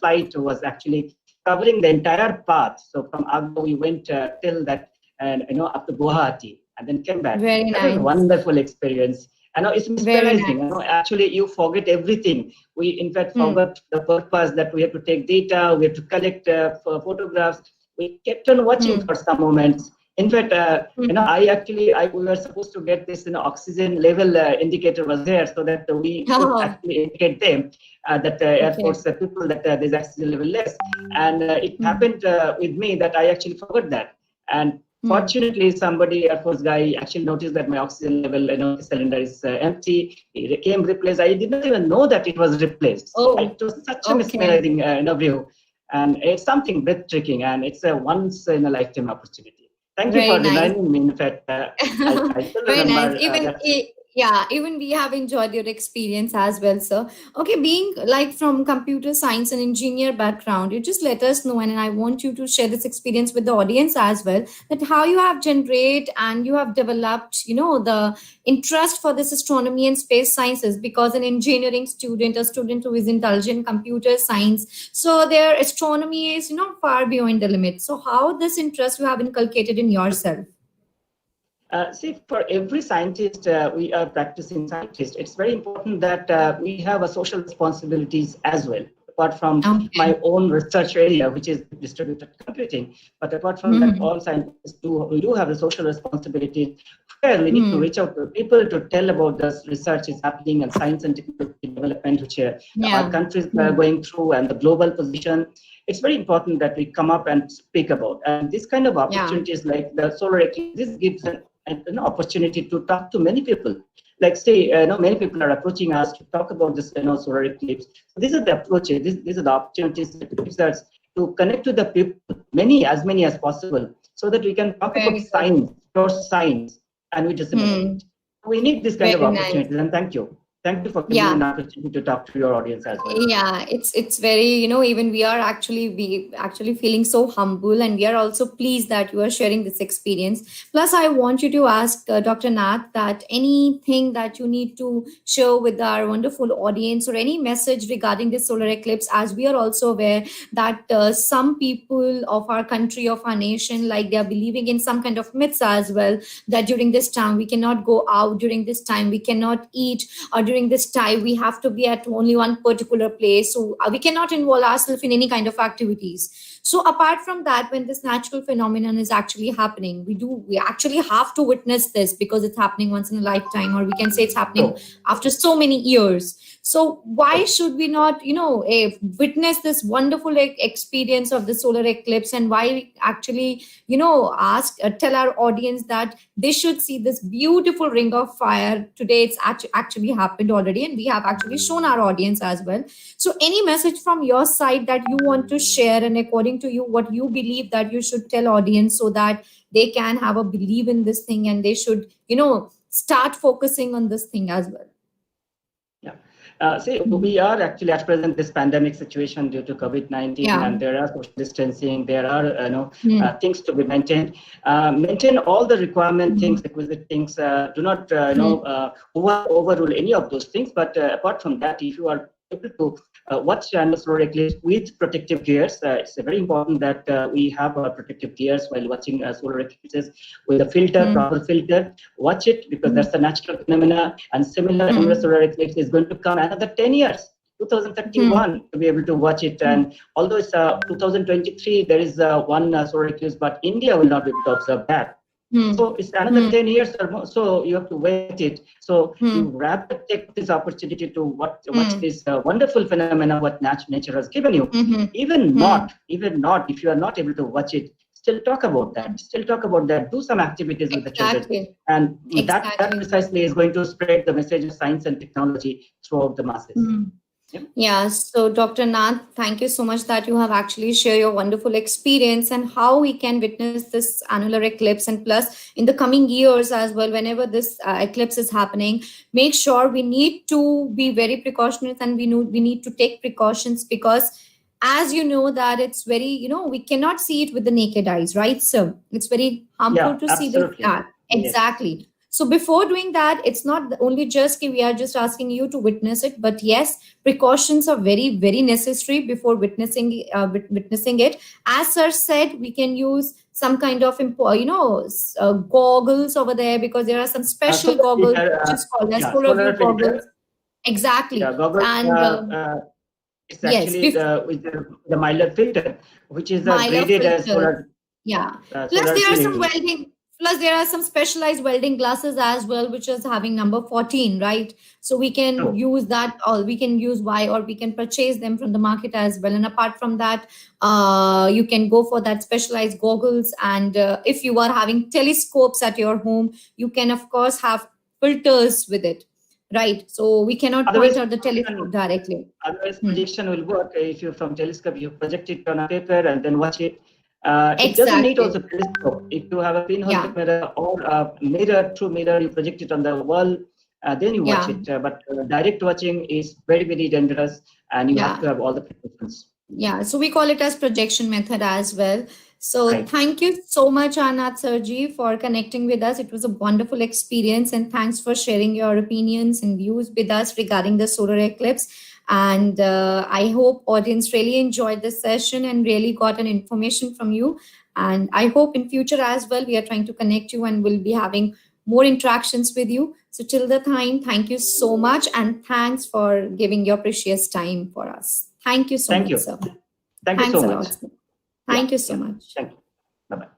flight was actually covering the entire path. So from Agra, we went till that, up to Guwahati, and then came back. Very nice. Was a wonderful experience. I know it's mesmerizing. Nice. Actually, you forget everything. We, in fact, forgot the purpose that we have to take data, we have to collect photographs. We kept on watching for some moments. In fact, we were supposed to get this, oxygen level indicator was there, so that we could actually indicate them that Air Force people that there's oxygen level less. And it happened with me that I actually forgot that. And fortunately, somebody, Air Force guy, actually noticed that my oxygen level, cylinder is empty. It came replaced. I did not even know that it was replaced. It was such a mesmerizing view, and it's something breathtaking, and it's a once in a lifetime opportunity. Thank you for reminding me. In fact, I still remember. Even we have enjoyed your experience as well, sir. Okay, being like from computer science and engineer background, you just let us know, and I want you to share this experience with the audience as well, that how you have generated and you have developed, the interest for this astronomy and space sciences, because an engineering student, a student who is intelligent in computer science, so their astronomy is, far beyond the limit. So how this interest you have inculcated in yourself? See, for every scientist, we are practicing scientists. It's very important that we have a social responsibilities as well, apart from my own research area, which is distributed computing. But apart from that, all scientists we do have a social responsibility, where we need to reach out to people to tell about this research is happening, and science and technology development, which our countries are going through, and the global position. It's very important that we come up and speak about. And this kind of opportunities like the solar eclipse, this gives an opportunity to talk to many people. Like say, many people are approaching us to talk about this, solar eclipse. So these are the approaches. These are the opportunities that gives us to connect to the people, as many as possible, so that we can talk about science, pure science, and we disseminate it. We need this kind of opportunities. And thank you. Thank you for giving me an opportunity to talk to your audience as well. Yeah, it's very, even we actually feeling so humble, and we are also pleased that you are sharing this experience. Plus, I want you to ask Dr. Nath that anything that you need to share with our wonderful audience, or any message regarding this solar eclipse, as we are also aware that some people of our country, of our nation, like they are believing in some kind of myths as well, that during this time we cannot go out, during this time we cannot eat, or during this time we have to be at only one particular place, so we cannot involve ourselves in any kind of activities. So apart from that, when this natural phenomenon is actually happening, we actually have to witness this, because it's happening once in a lifetime, or we can say it's happening after so many years. So why should we not, witness this wonderful experience of the solar eclipse, and why we actually, tell our audience that they should see this beautiful ring of fire today? It's actually happened already, and we have actually shown our audience as well. So any message from your side that you want to share, and according to you, what you believe that you should tell audience, so that they can have a belief in this thing, and they should, start focusing on this thing as well? See, we are actually at present this pandemic situation due to COVID-19, and there are social distancing. There are things to be maintained. Maintain all the requirement things, requisite things. Do not overrule any of those things. But apart from that, if you are able to watch solar eclipse with protective gears, it's very important that we have protective gears while watching solar eclipses with a filter, proper filter. Watch it, because that's a natural phenomena, and similar annular solar eclipse is going to come another 10 years. 2031 to be able to watch it, and although it's 2023, there is one solar eclipse, but India will not be able to observe that. So it's another 10 years or more, so you have to wait it. So you rather take this opportunity to watch this wonderful phenomena what nature has given you. Even not, if you are not able to watch it, still talk about that. Still talk about that. Do some activities with the children, and that precisely is going to spread the message of science and technology throughout the masses. Yeah, so Dr. Nath, thank you so much that you have actually shared your wonderful experience and how we can witness this annular eclipse. And plus, in the coming years as well, whenever this eclipse is happening, make sure we need to be very precautious, and we need to take precautions, because as you know that it's very, we cannot see it with the naked eyes, right? So it's very harmful to see this. Exactly. So before doing that, it's not only just we are just asking you to witness it, but yes, precautions are very, very necessary before witnessing it. As sir said, we can use some kind of goggles over there, because there are some special goggles which is called as solar goggles. Exactly. Goggles, and it's actually with the milder filter, which is graded as solar. Plus there are some welding. Plus, there are some specialized welding glasses as well, which is having number 14, right? So we can use that, or we can use or we can purchase them from the market as well. And apart from that, you can go for that specialized goggles. And if you are having telescopes at your home, you can, of course, have filters with it, right? So we cannot point out the telescope directly. Otherwise, projection will work. If you from telescope, you project it on a paper and then watch it. It doesn't need also telescope. If you have a pinhole camera or a mirror, true mirror, you project it on the wall, then you watch it. But direct watching is very, very dangerous, and you have to have all the precautions. Yeah, so we call it as projection method as well. So thank you so much, Nath Sirji, for connecting with us. It was a wonderful experience, and thanks for sharing your opinions and views with us regarding the solar eclipse. And I hope audience really enjoyed this session and really got an information from you. And I hope in future as well, we are trying to connect you and we'll be having more interactions with you. So till the time, thank you so much. And thanks for giving your precious time for us. Thank you so much, sir. Thank you so much. Thank you so much. Thank you. Bye-bye.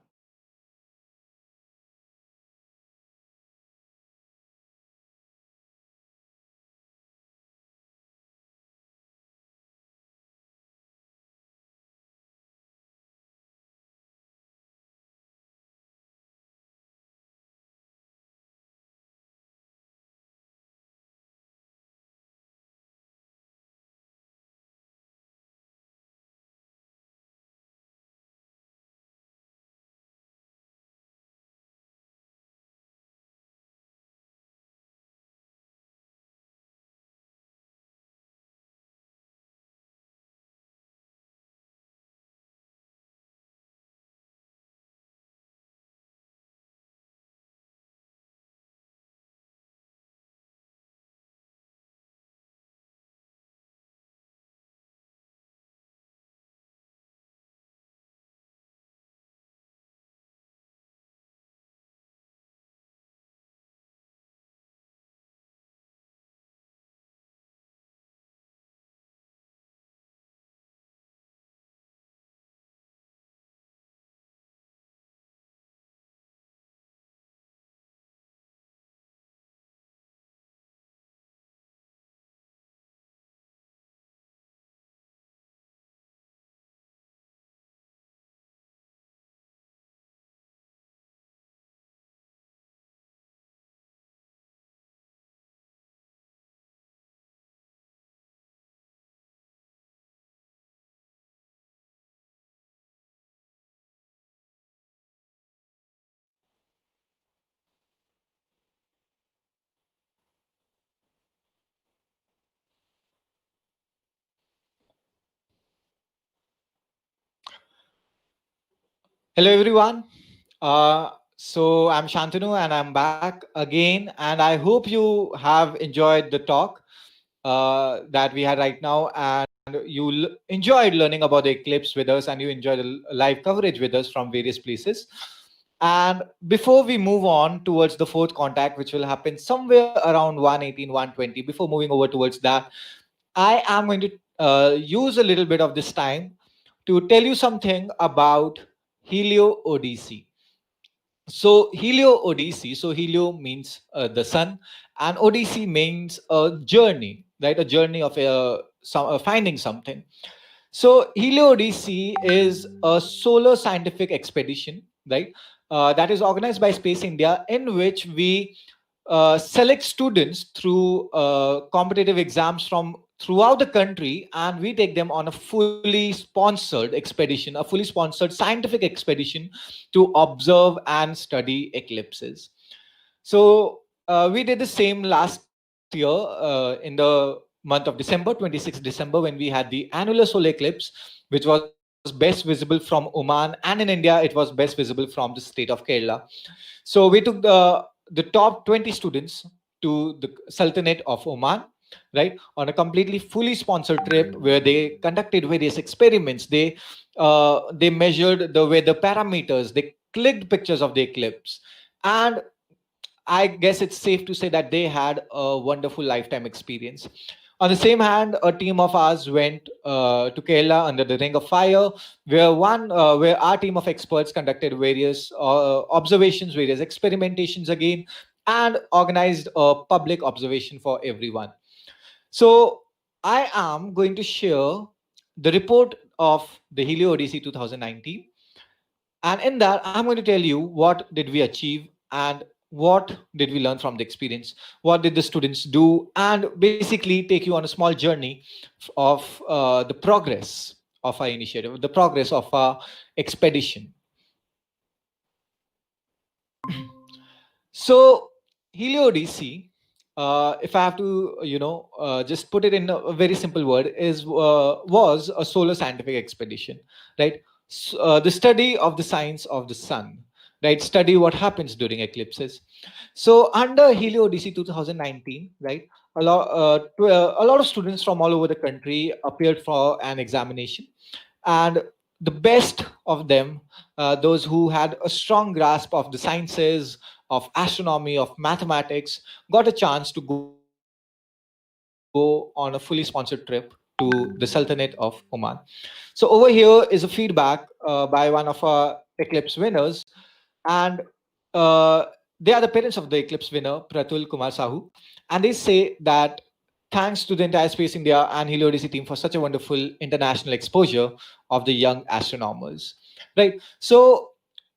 Hello, everyone. So I'm Shantanu and I'm back again. And I hope you have enjoyed the talk that we had right now. And you enjoyed learning about the eclipse with us and you enjoyed the live coverage with us from various places. And before we move on towards the fourth contact, which will happen somewhere around 118, 120, before moving over towards that, I am going to use a little bit of this time to tell you something about Helio Odyssey. So Helio Odyssey, so Helio means the sun, and Odyssey means a journey, right? A journey of finding something. So Helio Odyssey is a solar scientific expedition, right? That is organized by Space India, in which we select students through competitive exams from throughout the country, and we take them on a fully sponsored expedition, a fully sponsored scientific expedition to observe and study eclipses. So we did the same last year in the month of December, 26th December, when we had the annular solar eclipse, which was best visible from Oman, and in India it was best visible from the state of Kerala. So we took the top 20 students to the Sultanate of Oman, right, on a completely fully sponsored trip where they conducted various experiments. They measured the weather parameters. They clicked pictures of the eclipse, and I guess it's safe to say that they had a wonderful lifetime experience. On the same hand, a team of ours went to Kerala under the Ring of Fire, where our team of experts conducted various observations, various experimentations again, and organized a public observation for everyone. So I am going to share the report of the Helio Odyssey 2019, and in that, I'm going to tell you what did we achieve and what did we learn from the experience, what did the students do, and basically take you on a small journey of the progress of our initiative, the progress of our expedition. So, Helio Odyssey, if I have to, just put it in a very simple word, was a solar scientific expedition, right? The study of the science of the sun, right? Study what happens during eclipses. So, under Helio Odyssey 2019, right, a lot of students from all over the country appeared for an examination, and the best of them, those who had a strong grasp of the sciences, of astronomy, of mathematics, got a chance to go on a fully sponsored trip to the Sultanate of Oman. So over here is a feedback by one of our Eclipse winners, and they are the parents of the Eclipse winner, Pratul Kumar Sahu, and they say that thanks to the entire Space India and Helio Odyssey team for such a wonderful international exposure of the young astronomers. Right. So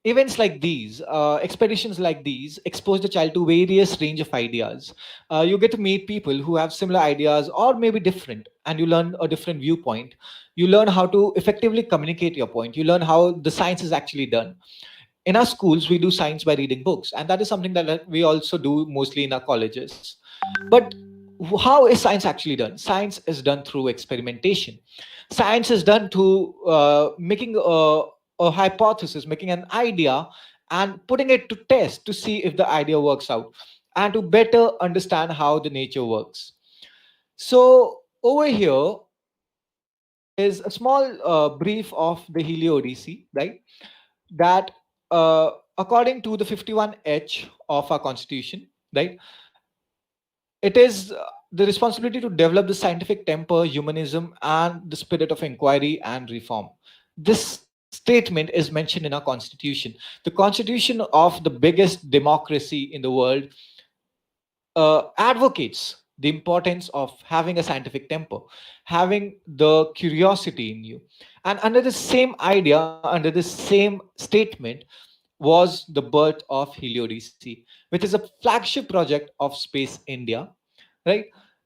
events like these, expeditions like these, expose the child to various range of ideas. You get to meet people who have similar ideas or maybe different, and you learn a different viewpoint. You learn how to effectively communicate your point. You learn how the science is actually done. In our schools, we do science by reading books, and that is something that we also do mostly in our colleges. But how is science actually done? Science is done through experimentation. Science is done to making a hypothesis, making an idea, and putting it to test to see if the idea works out, and to better understand how the nature works. So over here is a small brief of the Helio Odyssey, right? That according to the 51H of our constitution, right, it is the responsibility to develop the scientific temper, humanism, and the spirit of inquiry and reform. This statement is mentioned in our constitution. The constitution of the biggest democracy in the world advocates the importance of having a scientific temper, having the curiosity in you. And under the same idea, under the same statement, was the birth of Helio Odyssey, which is a flagship project of Space India, right?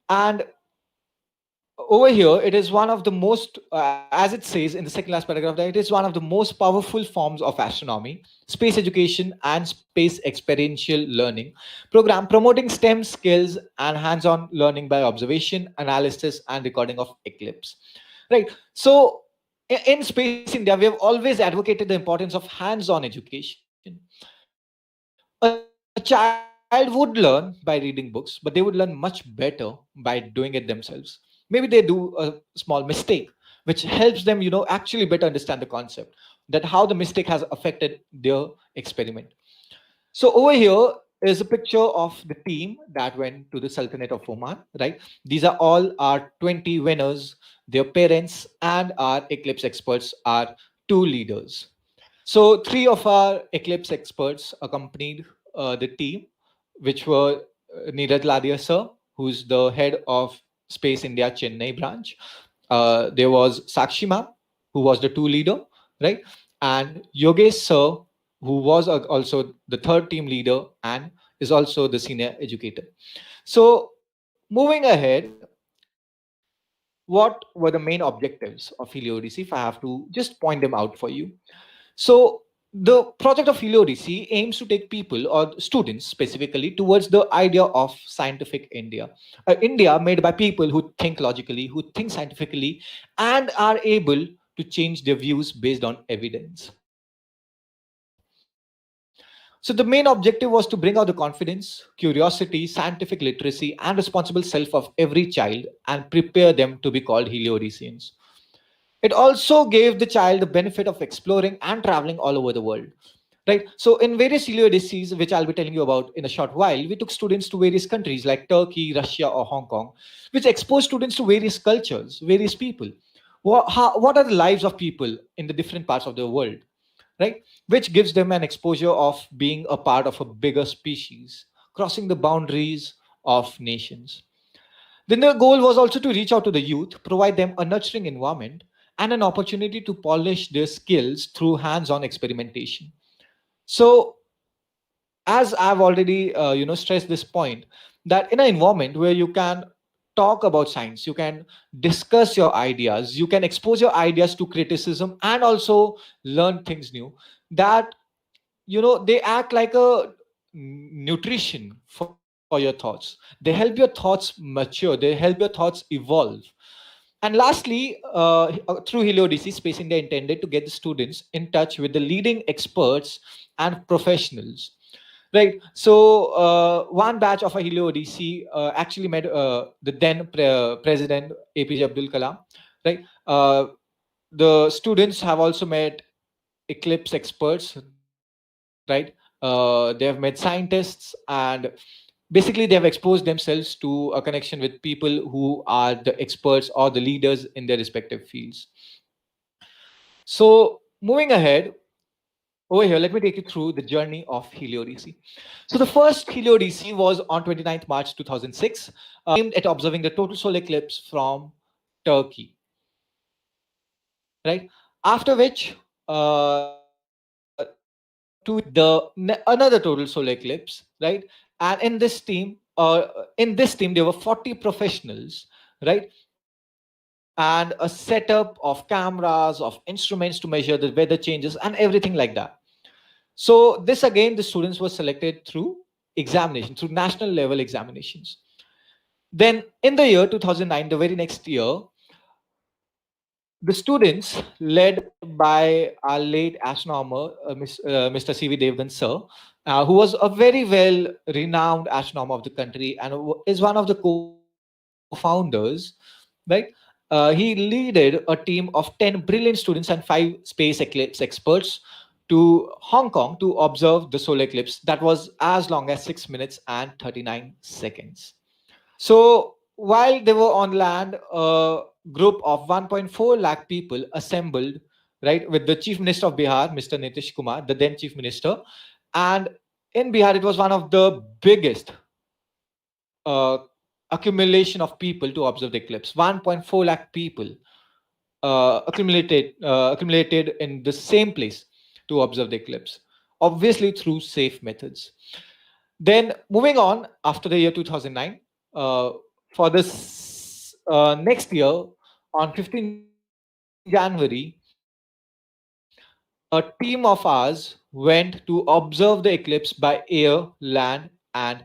And over here, it is one of the most, as it says in the second last paragraph, that it is one of the most powerful forms of astronomy, space education, and space experiential learning program promoting STEM skills and hands-on learning by observation, analysis, and recording of eclipse. Right. So in Space India, we have always advocated the importance of hands-on education. A child would learn by reading books, but they would learn much better by doing it themselves. Maybe they do a small mistake, which helps them, actually better understand the concept, that how the mistake has affected their experiment. So over here is a picture of the team that went to the Sultanate of Oman, right? These are all our 20 winners, their parents, and our Eclipse experts are two leaders. So three of our Eclipse experts accompanied the team, which were Neeraj Ladia sir, who's the head of Space India Chennai branch. There was Sakshi ma'am, who was the two leader, right? And Yogesh sir, who was also the third team leader and is also the senior educator. So moving ahead, what were the main objectives of Helio Odyssey? If I have to just point them out for you. So the project of Helio Odyssey aims to take people or students specifically towards the idea of scientific India. India made by people who think logically, who think scientifically, and are able to change their views based on evidence. So the main objective was to bring out the confidence, curiosity, scientific literacy, and responsible self of every child and prepare them to be called Helio Odysseans. It also gave the child the benefit of exploring and traveling all over the world. Right. So in various Helio Odysseys, which I'll be telling you about in a short while, we took students to various countries like Turkey, Russia, or Hong Kong, which exposed students to various cultures, various people. What are the lives of people in the different parts of the world? Right? Which gives them an exposure of being a part of a bigger species, crossing the boundaries of nations. Then the goal was also to reach out to the youth, provide them a nurturing environment and an opportunity to polish their skills through hands-on experimentation. So, as I've already stressed this point, that in an environment where you can talk about science, you can discuss your ideas, you can expose your ideas to criticism, and also learn things new. That they act like a nutrition for your thoughts. They help your thoughts mature, they help your thoughts evolve. And lastly, through Helio Odyssey, Space India intended to get the students in touch with the leading experts and professionals. Right. So one batch of a Helio Odyssey actually met the then President APJ Abdul Kalam. Right. The students have also met Eclipse experts, right? They have met scientists, and basically they have exposed themselves to a connection with people who are the experts or the leaders in their respective fields. So moving ahead, over here, let me take you through the journey of Helio Odyssey. So the first Helio Odyssey was on 29th March 2006, aimed at observing the total solar eclipse from Turkey. Right. After which, 2 years later, another total solar eclipse, right? And in this team, there were 40 professionals, right? And a setup of cameras, of instruments to measure the weather changes, and everything like that. So this again, the students were selected through examination, through national level examinations. Then in the year 2009, the very next year, the students, led by our late astronomer, Mr. C.V. Devgan sir, who was a very well renowned astronomer of the country and is one of the co-founders, right? He leaded a team of 10 brilliant students and 5 space eclipse experts to Hong Kong to observe the solar eclipse that was as long as 6 minutes and 39 seconds. So while they were on land, a group of 1.4 lakh people assembled, right, with the Chief Minister of Bihar, Mr. Nitish Kumar, the then Chief Minister. And in Bihar, it was one of the biggest accumulation of people to observe the eclipse. 1.4 lakh people accumulated in the same place to observe the eclipse, obviously through safe methods. Then moving on after the year 2009, for this next year, on 15 January, a team of ours went to observe the eclipse by air, land, and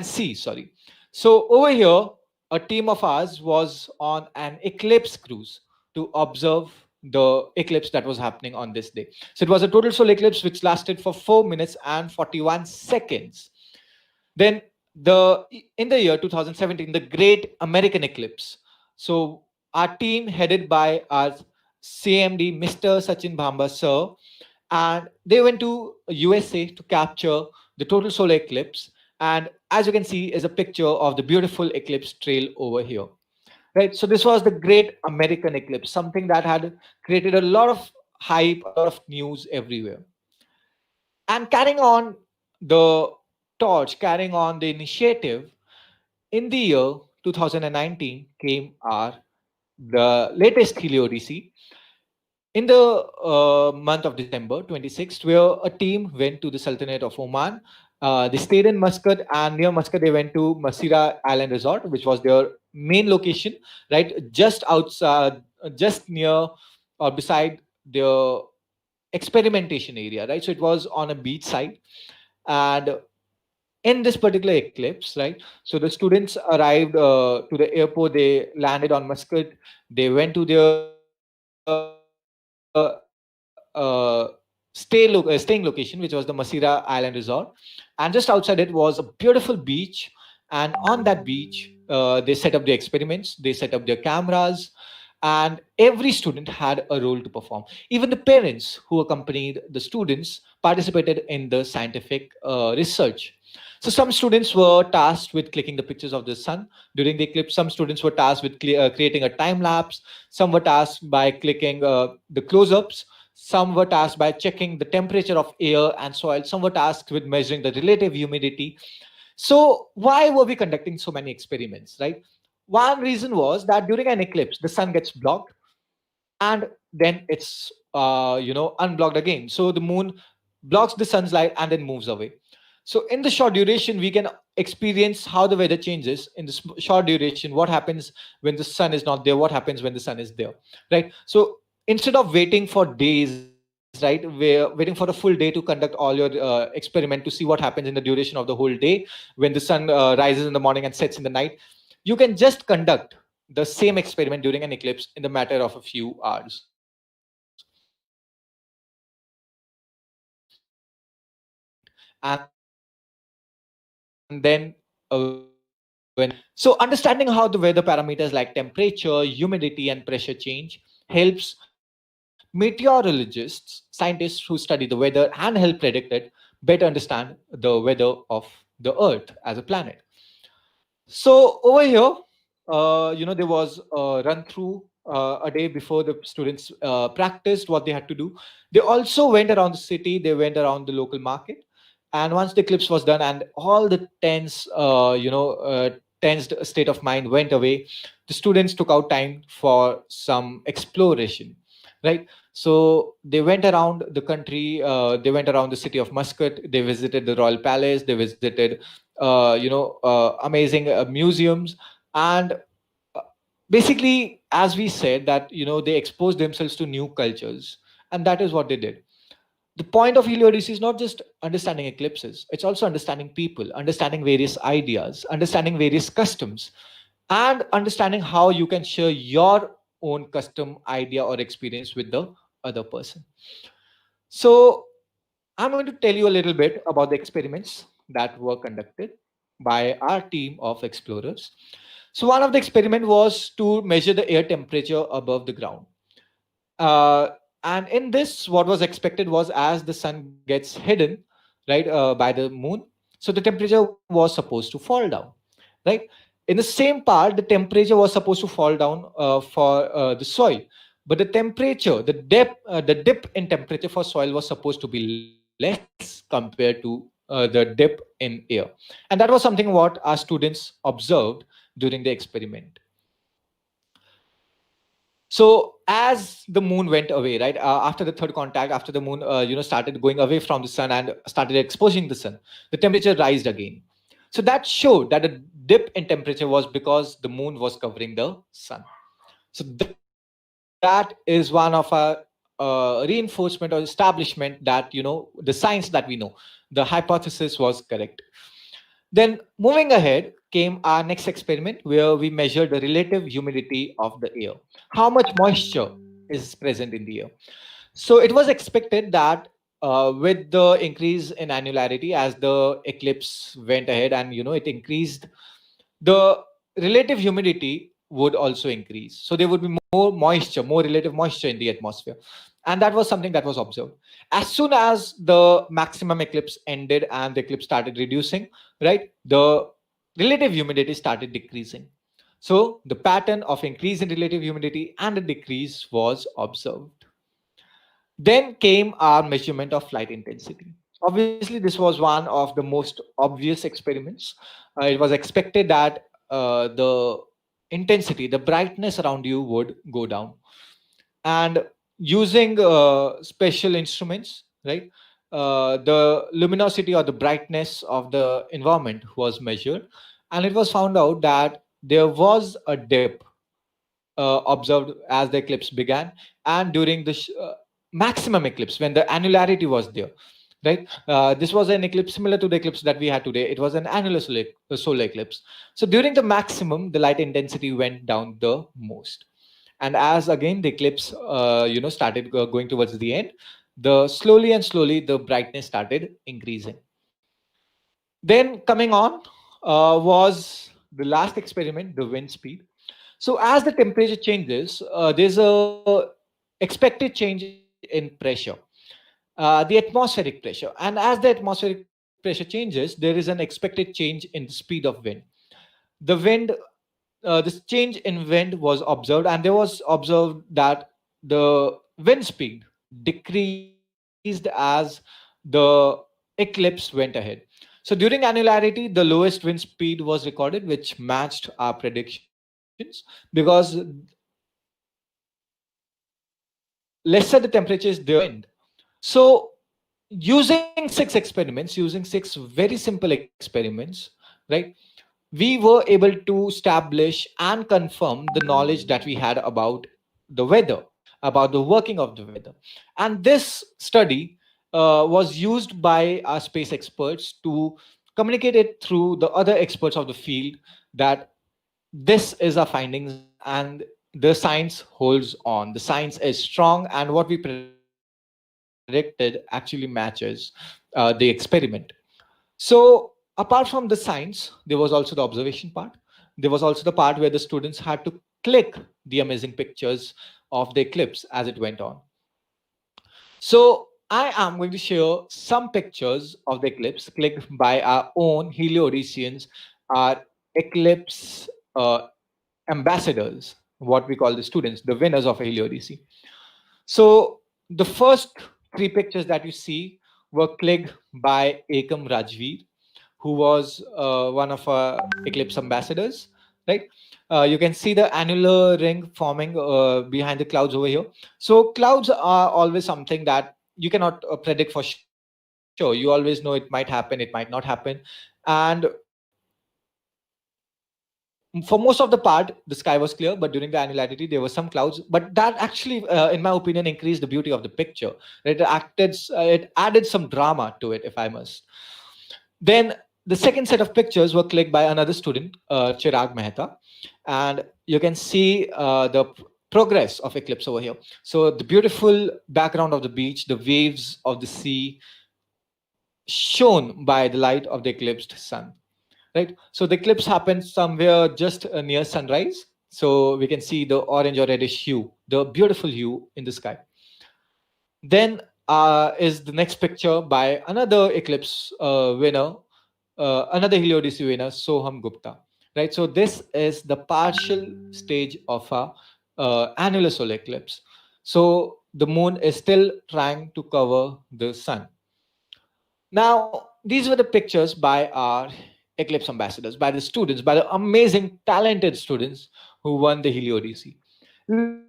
sea. Sorry. So over here, a team of ours was on an eclipse cruise. to observe the eclipse that was happening on this day. So it was a total solar eclipse which lasted for 4 minutes and 41 seconds. Then in the year 2017, the Great American Eclipse. So our team headed by our CMD, Mr. Sachin Bhamba sir, and they went to USA to capture the total solar eclipse. And as you can see, is a picture of the beautiful eclipse trail over here. Right. So this was the Great American Eclipse, something that had created a lot of hype, a lot of news everywhere. And carrying on the torch, carrying on the initiative, in the year 2019 came our the latest Helio Odyssey in the month of December 26th, where a team went to the Sultanate of Oman. They stayed in Muscat, and near Muscat, they went to Masira Island Resort, which was their main location, right? Just outside, just near or beside their experimentation area, right? So it was on a beach side. And in this particular eclipse, right? So the students arrived to the airport, they landed on Muscat, they went to their staying location, which was the Masira Island Resort. And just outside it was a beautiful beach. And on that beach, they set up the experiments, they set up their cameras, and every student had a role to perform. Even the parents who accompanied the students participated in the scientific research. So some students were tasked with clicking the pictures of the sun during the eclipse. Some students were tasked with creating a time lapse. Some were tasked by clicking the close-ups. Some were tasked by checking the temperature of air and soil. Some were tasked with measuring the relative humidity. So why were we conducting so many experiments, right? One reason was that during an eclipse, the sun gets blocked and then it's unblocked again. So the moon blocks the sun's light and then moves away. So in the short duration, we can experience how the weather changes in this short duration. What happens when the sun is not there? What happens when the sun is there, right? So instead of waiting for days, right, we're waiting for a full day to conduct all your experiment to see what happens in the duration of the whole day when the sun rises in the morning and sets in the night. You can just conduct the same experiment during an eclipse in the matter of a few hours. And then so understanding how the weather parameters like temperature, humidity, and pressure change helps meteorologists, scientists who study the weather and help predict it, better understand the weather of the Earth as a planet. So over here, there was a run through a day before the students practiced what they had to do. They also went around the city. They went around the local market. And once the eclipse was done and all the tensed state of mind went away, the students took out time for some exploration, right? So they went around the country. They went around the city of Muscat. They visited the Royal Palace. They visited amazing museums. And basically, as we said, that they exposed themselves to new cultures, and that is what they did. The point of Helio Odyssey is not just understanding eclipses, it's also understanding people, understanding various ideas, understanding various customs, and understanding how you can share your own custom idea or experience with the other person. So I'm going to tell you a little bit about the experiments that were conducted by our team of explorers. So one of the experiment was to measure the air temperature above the ground. Uh, and in this, what was expected was as the sun gets hidden, right, by the moon, so the temperature was supposed to fall down, right? In the same part, the temperature was supposed to fall down for the soil, but the dip in temperature for soil was supposed to be less compared to the dip in air. And that was something what our students observed during the experiment. So as the moon went away, right, after the third contact, after the moon, started going away from the sun and started exposing the sun, the temperature rised again. So that showed that the dip in temperature was because the moon was covering the sun. So that is one of our reinforcement or establishment that the science that we know, the hypothesis was correct. Then moving ahead came our next experiment where we measured the relative humidity of the air. How much moisture is present in the air? So it was expected that with the increase in annularity as the eclipse went ahead and it increased, the relative humidity would also increase. So there would be more moisture, more relative moisture in the atmosphere. And that was something that was observed. As soon as the maximum eclipse ended and the eclipse started reducing, right, the relative humidity started decreasing. So the pattern of increase in relative humidity and a decrease was observed. Then came our measurement of light intensity. Obviously, this was one of the most obvious experiments. It was expected that the intensity, the brightness around you would go down. And using special instruments, right, the luminosity or the brightness of the environment was measured. And it was found out that there was a dip observed as the eclipse began and during the maximum eclipse when the annularity was there, right. This was an eclipse similar to the eclipse that we had today. It was an annular solar eclipse. So during the maximum the light intensity went down the most, and as again the eclipse started going towards the end, the slowly and slowly the brightness started increasing. Then coming on was the last experiment, the wind speed. So as the temperature changes, there's a expected change in pressure, the atmospheric pressure. And as the atmospheric pressure changes, there is an expected change in the speed of wind. The wind, this change in wind was observed, and there was observed that the wind speed decreased as the eclipse went ahead. So during annularity, the lowest wind speed was recorded, which matched our predictions because lesser the temperature is the wind. So using six experiments, using six very simple experiments, right, we were able to establish and confirm the knowledge that we had about the weather, about the working of the weather. And this study was used by our space experts to communicate it through the other experts of the field that this is our findings and the science holds on. The science is strong, and what we predicted actually matches the experiment. So apart from the science, there was also the observation part. There was also the part where the students had to click the amazing pictures of the eclipse as it went on. So I am going to share some pictures of the eclipse clicked by our own Helio Odysseans, our eclipse ambassadors, what we call the students, the winners of Helio Odyssey. So the first three pictures that you see were clicked by Ekam Rajveer, who was one of our Eclipse ambassadors, right? You can see the annular ring forming behind the clouds over here. So clouds are always something that you cannot predict for sure. You always know it might happen, it might not happen. And for most of the part, the sky was clear, but during the annularity, there were some clouds. But that actually, in my opinion, increased the beauty of the picture. It added some drama to it, if I must. Then the second set of pictures were clicked by another student, Chirag Mehta, and you can see the progress of eclipse over here. So the beautiful background of the beach, the waves of the sea, shown by the light of the eclipsed sun, right? So the eclipse happens somewhere just near sunrise. So we can see the orange or reddish hue, the beautiful hue in the sky. Then is the next picture by another eclipse winner, another Helio Odyssey winner, Soham Gupta, right? So this is the partial stage of a annular solar eclipse. So the moon is still trying to cover the sun. Now, these were the pictures by our Eclipse ambassadors, by the students, by the amazing, talented students who won the Helio Odyssey.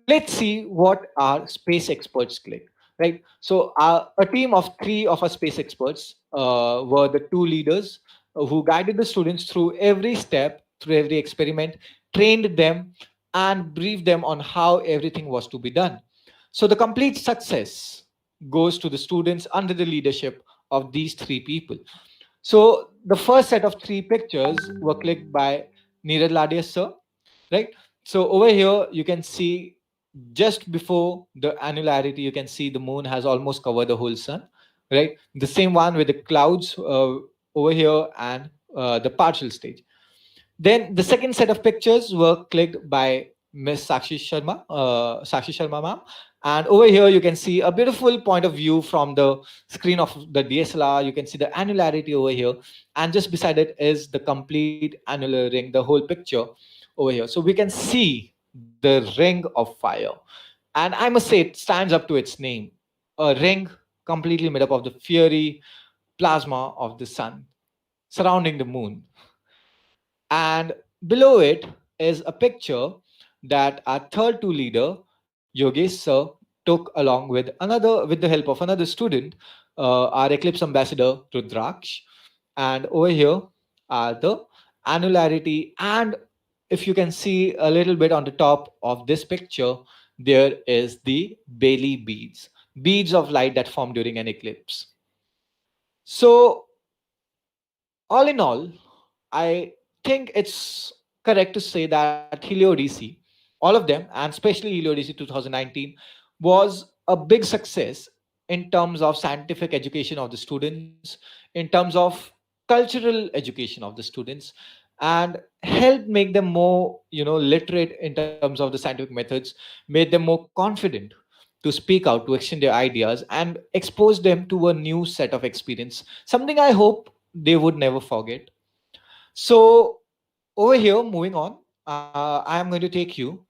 Let's see what our space experts click, right? So, a team of three of our space experts were the two leaders who guided the students through every step, through every experiment, trained them, and briefed them on how everything was to be done. So, the complete success goes to the students under the leadership of these three people. So the first set of three pictures were clicked by Neeraj Ladia sir, right? So over here you can see just before the annularity, you can see the moon has almost covered the whole sun, right? The same one with the clouds over here and the partial stage. Then the second set of pictures were clicked by Miss Sakshi Sharma ma'am. And over here, you can see a beautiful point of view from the screen of the DSLR. You can see the annularity over here. And just beside it is the complete annular ring, the whole picture over here. So we can see the ring of fire. And I must say, it stands up to its name, a ring completely made up of the fiery plasma of the sun surrounding the moon. And below it is a picture that our third two leader, Yogesh sir, took along with with the help of another student, our Eclipse ambassador Rudraksh. And over here are the annularity. And if you can see a little bit on the top of this picture, there is the Bailey beads, beads of light that form during an eclipse. So all in all, I think it's correct to say that Helio Odyssey, all of them, and especially Helio Odyssey 2019, was a big success in terms of scientific education of the students, in terms of cultural education of the students, and helped make them more, literate in terms of the scientific methods, made them more confident to speak out, to exchange their ideas, and expose them to a new set of experience. Something I hope they would never forget. So over here, moving on, I am going to take you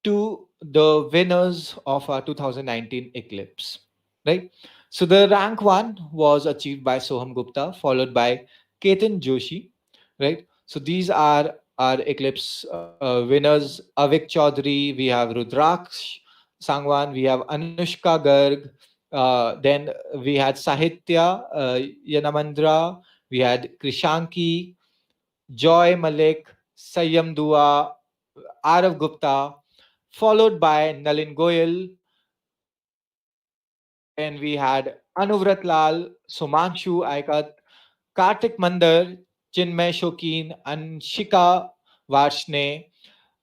to the winners of our 2019 Eclipse, right? So the rank one was achieved by Soham Gupta, followed by Ketan Joshi, right? So these are our Eclipse winners: Avik Chaudhary, we have Rudraksh Sangwan, we have Anushka Garg, then we had Sahitya Yanamandra, we had Krishanki, Joy Malik, Sayyam Dua, Arav Gupta, followed by Nalin Goyal. Then we had Anuvrat Lal, Sumanshu Aikat, Kartik Mandar, Chinmay Shokin, Anshika Varshne,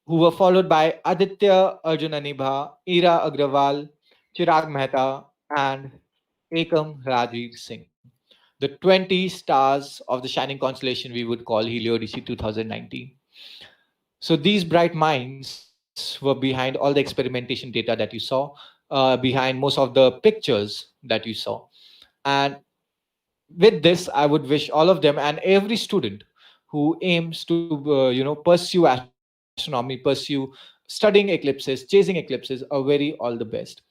who were followed by Aditya Arjunanibha, Ira Agrawal, Chirag Mehta, and Ekam Rajiv Singh. The 20 stars of the shining constellation we would call Helio Odyssey 2019. So these bright minds were behind all the experimentation data that you saw, behind most of the pictures that you saw. And with this, I would wish all of them and every student who aims to, pursue astronomy, pursue studying eclipses, chasing eclipses, a very all the best.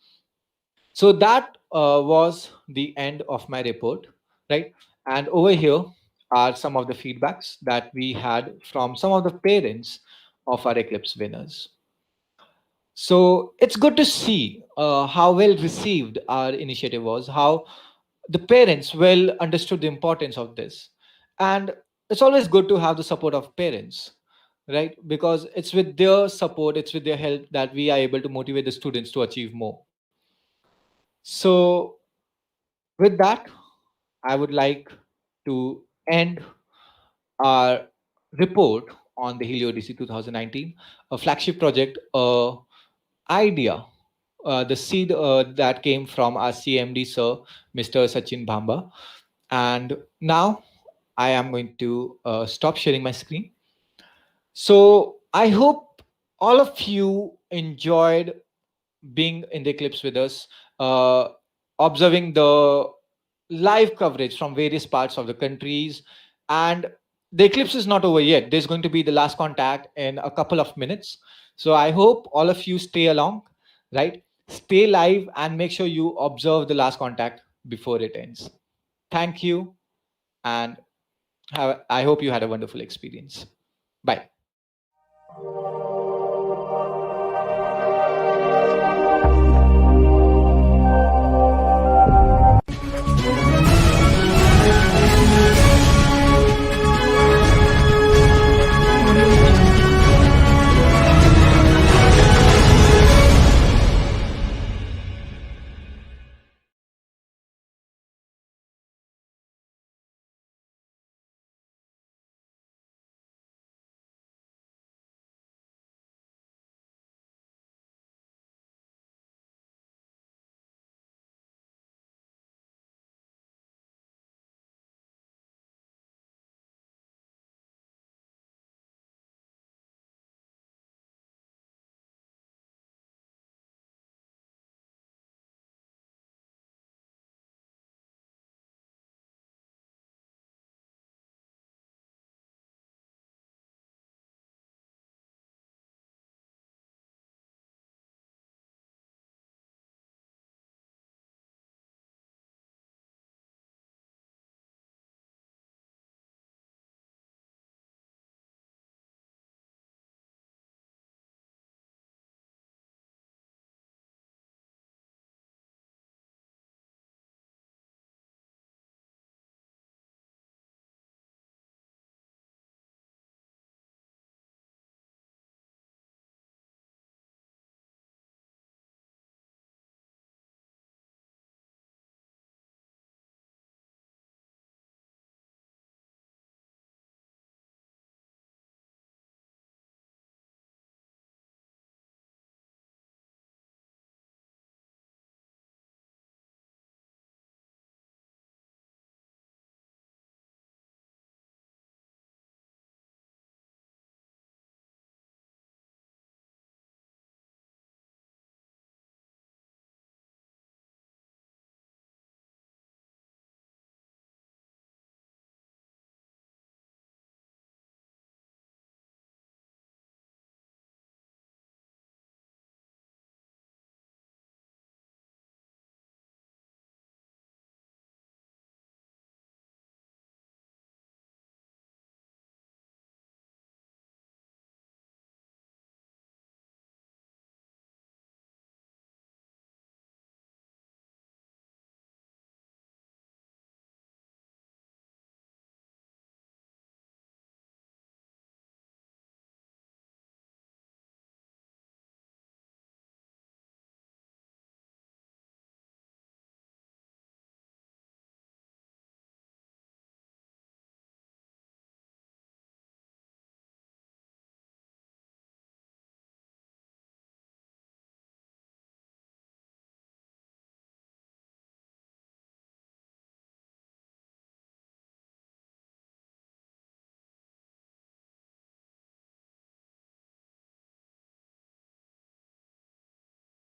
So that was the end of my report, right? And over here are some of the feedbacks that we had from some of the parents of our Eclipse winners. So it's good to see how well received our initiative was, how the parents well understood the importance of this. And it's always good to have the support of parents, right? Because it's with their support, it's with their help that we are able to motivate the students to achieve more. So, with that, I would like to end our report on the Helio DC 2019, a flagship project, idea, the seed that came from our CMD sir, Mr. Sachin Bhamba. And now I am going to stop sharing my screen. So I hope all of you enjoyed being in the eclipse with us, uh, observing the live coverage from various parts of the countries. And the eclipse is not over yet. There's going to be the last contact in a couple of minutes. So I hope all of you stay along, right? Stay live and make sure you observe the last contact before it ends. Thank you. And I hope you had a wonderful experience. Bye.